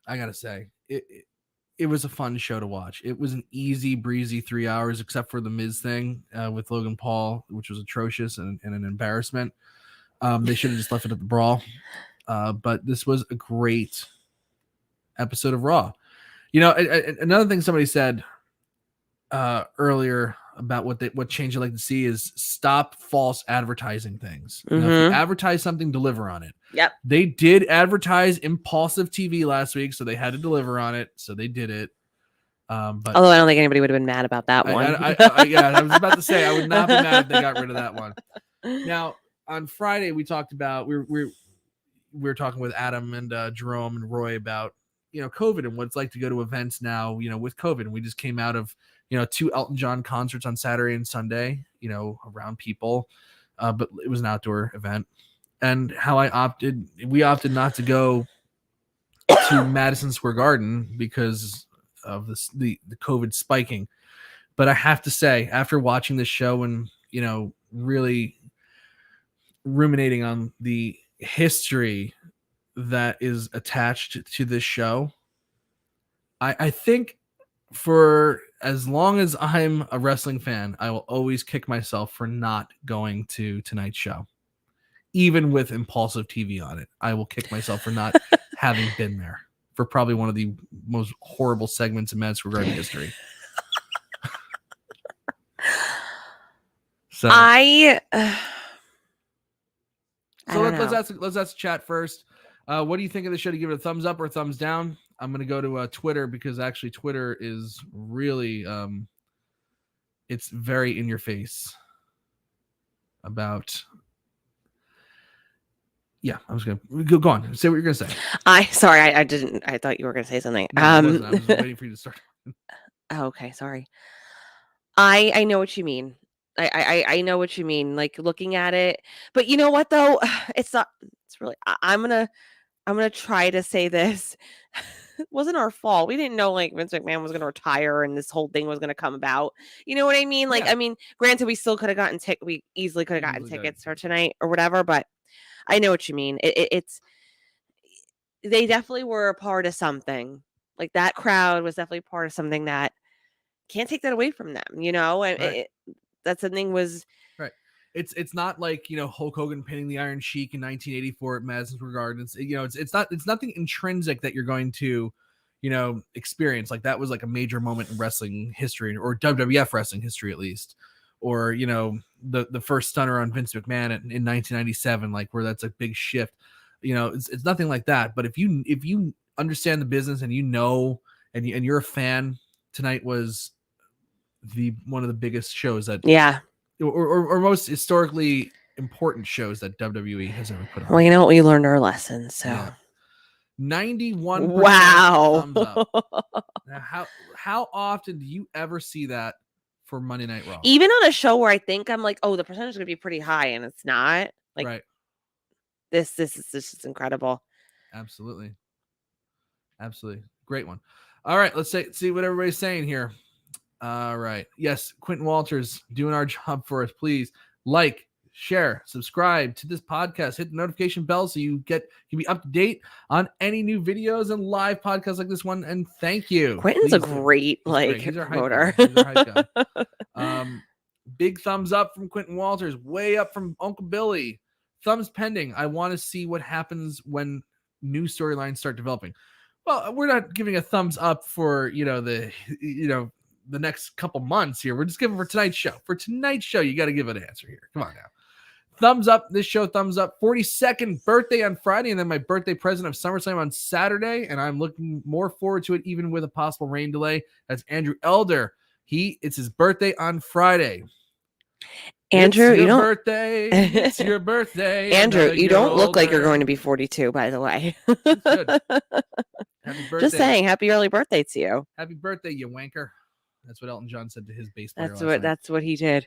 I gotta say, it was a fun show to watch. It was an easy breezy 3 hours, except for the Miz thing with Logan Paul, which was atrocious and an embarrassment. They should have just left it at the Brawl. But this was a great episode of Raw. Another thing somebody said earlier about what change I'd like to see is stop false advertising things. If you advertise something, deliver on it. Yep. They did advertise Impulsive TV last week, so they had to deliver on it. So they did it. But although I don't think anybody would have been mad about that one. I was about to say I would not be mad if they got rid of that one. Now on Friday we talked about we were talking with Adam and Jerome and Roy about COVID and what it's like to go to events now with COVID. And we just came out of 2 Elton John concerts on Saturday and Sunday, around people. But it was an outdoor event. And how we opted not to go to Madison Square Garden because of the COVID spiking. But I have to say, after watching this show and, really ruminating on the history that is attached to this show, I think for as long as I'm a wrestling fan, I will always kick myself for not going to tonight's show. Even with Impulsive TV on it, I will kick myself for not having been there for probably one of the most horrible segments in Madison Square Garden history. So let's ask chat first. What do you think of the show? Do you give it a thumbs up or a thumbs down? I'm going to go to Twitter because actually Twitter is really, it's very in your face about. Yeah, I was going to go on. Say what you're going to say. I thought you were going to say something. No, I was waiting for you to start. Okay. Sorry. I know what you mean. I know what you mean. Like looking at it, but you know what though? It's not, it's really, I'm going to try to say this. It wasn't our fault. We didn't know like Vince McMahon was going to retire and this whole thing was going to come about. You know what I mean? Like, yeah. I mean, granted, we still could have gotten we easily could have gotten tickets for tonight or whatever, but I know what you mean. It's they definitely were a part of something. Like that crowd was definitely part of something that can't take that away from them. Right. That something was right. It's not like Hulk Hogan pinning the Iron Sheik in 1984 at Madison Square Garden. It's nothing intrinsic that you're going to experience. Like that was like a major moment in wrestling history or WWF wrestling history at least. Or the first stunner on Vince McMahon in 1997, like where that's a big shift. It's nothing like that. But if you understand the business and and you're a fan, tonight was one of the biggest shows that or most historically important shows that WWE has ever put on. Well, you know what, we learned our lessons. So yeah. 91%. Wow. Thumbs up. Now, how often do you ever see that for Monday Night Raw? Even on a show where I think I'm like, oh, the percentage is gonna be pretty high, and it's not. Like, right. This is incredible. Absolutely. Great one. All right, let's see what everybody's saying here. All right. Yes, Quentin Walters doing our job for us. Please like, share, subscribe to this podcast, hit the notification bell so you can be up to date on any new videos and live podcasts like this one. And thank you. Quentin's a great promoter. He's our hype guy. Big thumbs up from Quentin Walters, way up from Uncle Billy. Thumbs pending. I want to see what happens when new storylines start developing. Well, we're not giving a thumbs up for the next couple months here. We're just giving for tonight's show. For tonight's show, you got to give an answer here. Come on now. Thumbs up. This show, thumbs up. 42nd birthday on Friday, and then my birthday present of SummerSlam on Saturday, and I'm looking more forward to it, even with a possible rain delay. That's Andrew Elder. It's his birthday on Friday. Andrew, it's your birthday. It's your birthday. Andrew, you don't look like you're going to be 42, by the way. Good. Happy birthday. Just saying, happy early birthday to you. Happy birthday, you wanker. That's what Elton John said to his bass player. That's what he did.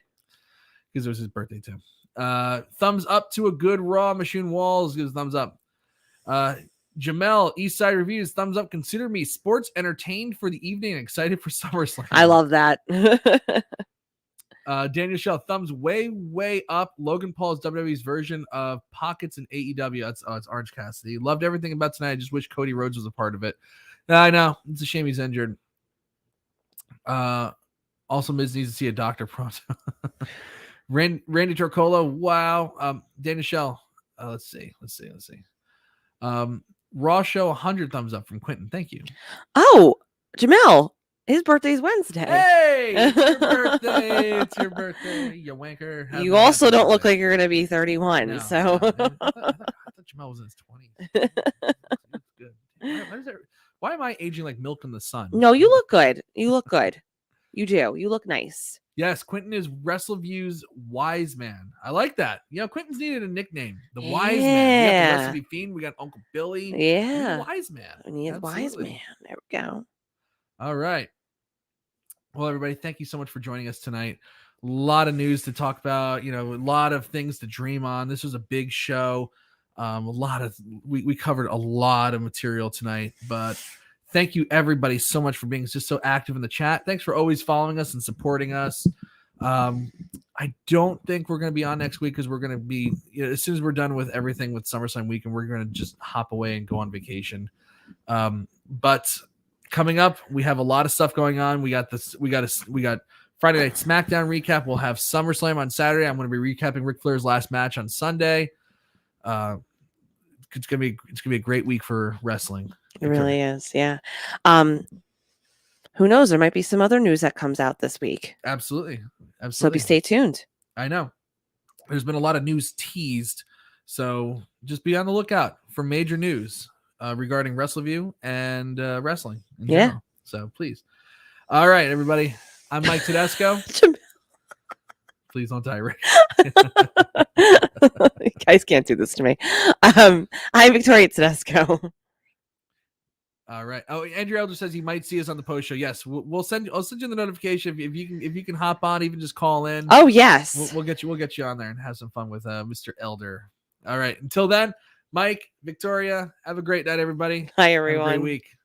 Because it was his birthday too. Thumbs up to a good Raw. Machine Walls gives thumbs up. Jamel, Eastside Reviews, thumbs up. Consider me sports entertained for the evening and excited for SummerSlam. I love that. Daniel Shell, thumbs way up. Logan Paul's WWE's version of Pockets in AEW. It's Orange Cassidy. Loved everything about tonight. I just wish Cody Rhodes was a part of it. I know. It's a shame he's injured. Also, Miz needs to see a doctor pronto. Randy Torcola, wow. Daniel Shell, let's see. Raw Show, 100 thumbs up from Quentin. Thank you. Oh, Jamel. His birthday's Wednesday. Hey, it's your birthday. It's your birthday, you wanker. You also don't look like you're going to be 31. No, so I thought Jamel was in his 20s. Good. Why am I aging like milk in the sun? No, you look good. You look good. You do. You look nice. Yes, Quentin is WrestleView's Wise Man. I like that. Quentin's needed a nickname. The Wise Man. We got the Recipe Fiend. We got Uncle Billy. Yeah. Wise Man. We need a Wise Man. There we go. All right. Well, everybody, thank you so much for joining us tonight. A lot of news to talk about, a lot of things to dream on. This was a big show. We covered a lot of material tonight, but thank you everybody so much for being just so active in the chat. Thanks for always following us and supporting us. I don't think we're going to be on next week because we're going to be, as soon as we're done with everything with SummerSlam weekend, we're going to just hop away and go on vacation. But coming up, we have a lot of stuff going on. We got Friday Night SmackDown recap. We'll have SummerSlam on Saturday. I'm going to be recapping Ric Flair's last match on Sunday. It's gonna be a great week for wrestling. It really is, yeah. Who knows? There might be some other news that comes out this week. Absolutely. So stay tuned. I know. There's been a lot of news teased, so just be on the lookout for major news regarding WrestleView and wrestling in general. So please. All right, everybody. I'm Mike Tedesco. Please don't die, Rick. You guys can't do this to me. I'm Victoria Tedesco. All right. Oh, Andrew Elder says he might see us on the post show. Yes, I'll send you the notification if you can hop on, even just call in. Oh yes, we'll get you on there and have some fun with Mr. Elder. All right. Until then, Mike, Victoria, have a great night, everybody. Hi, everyone. Have a great week.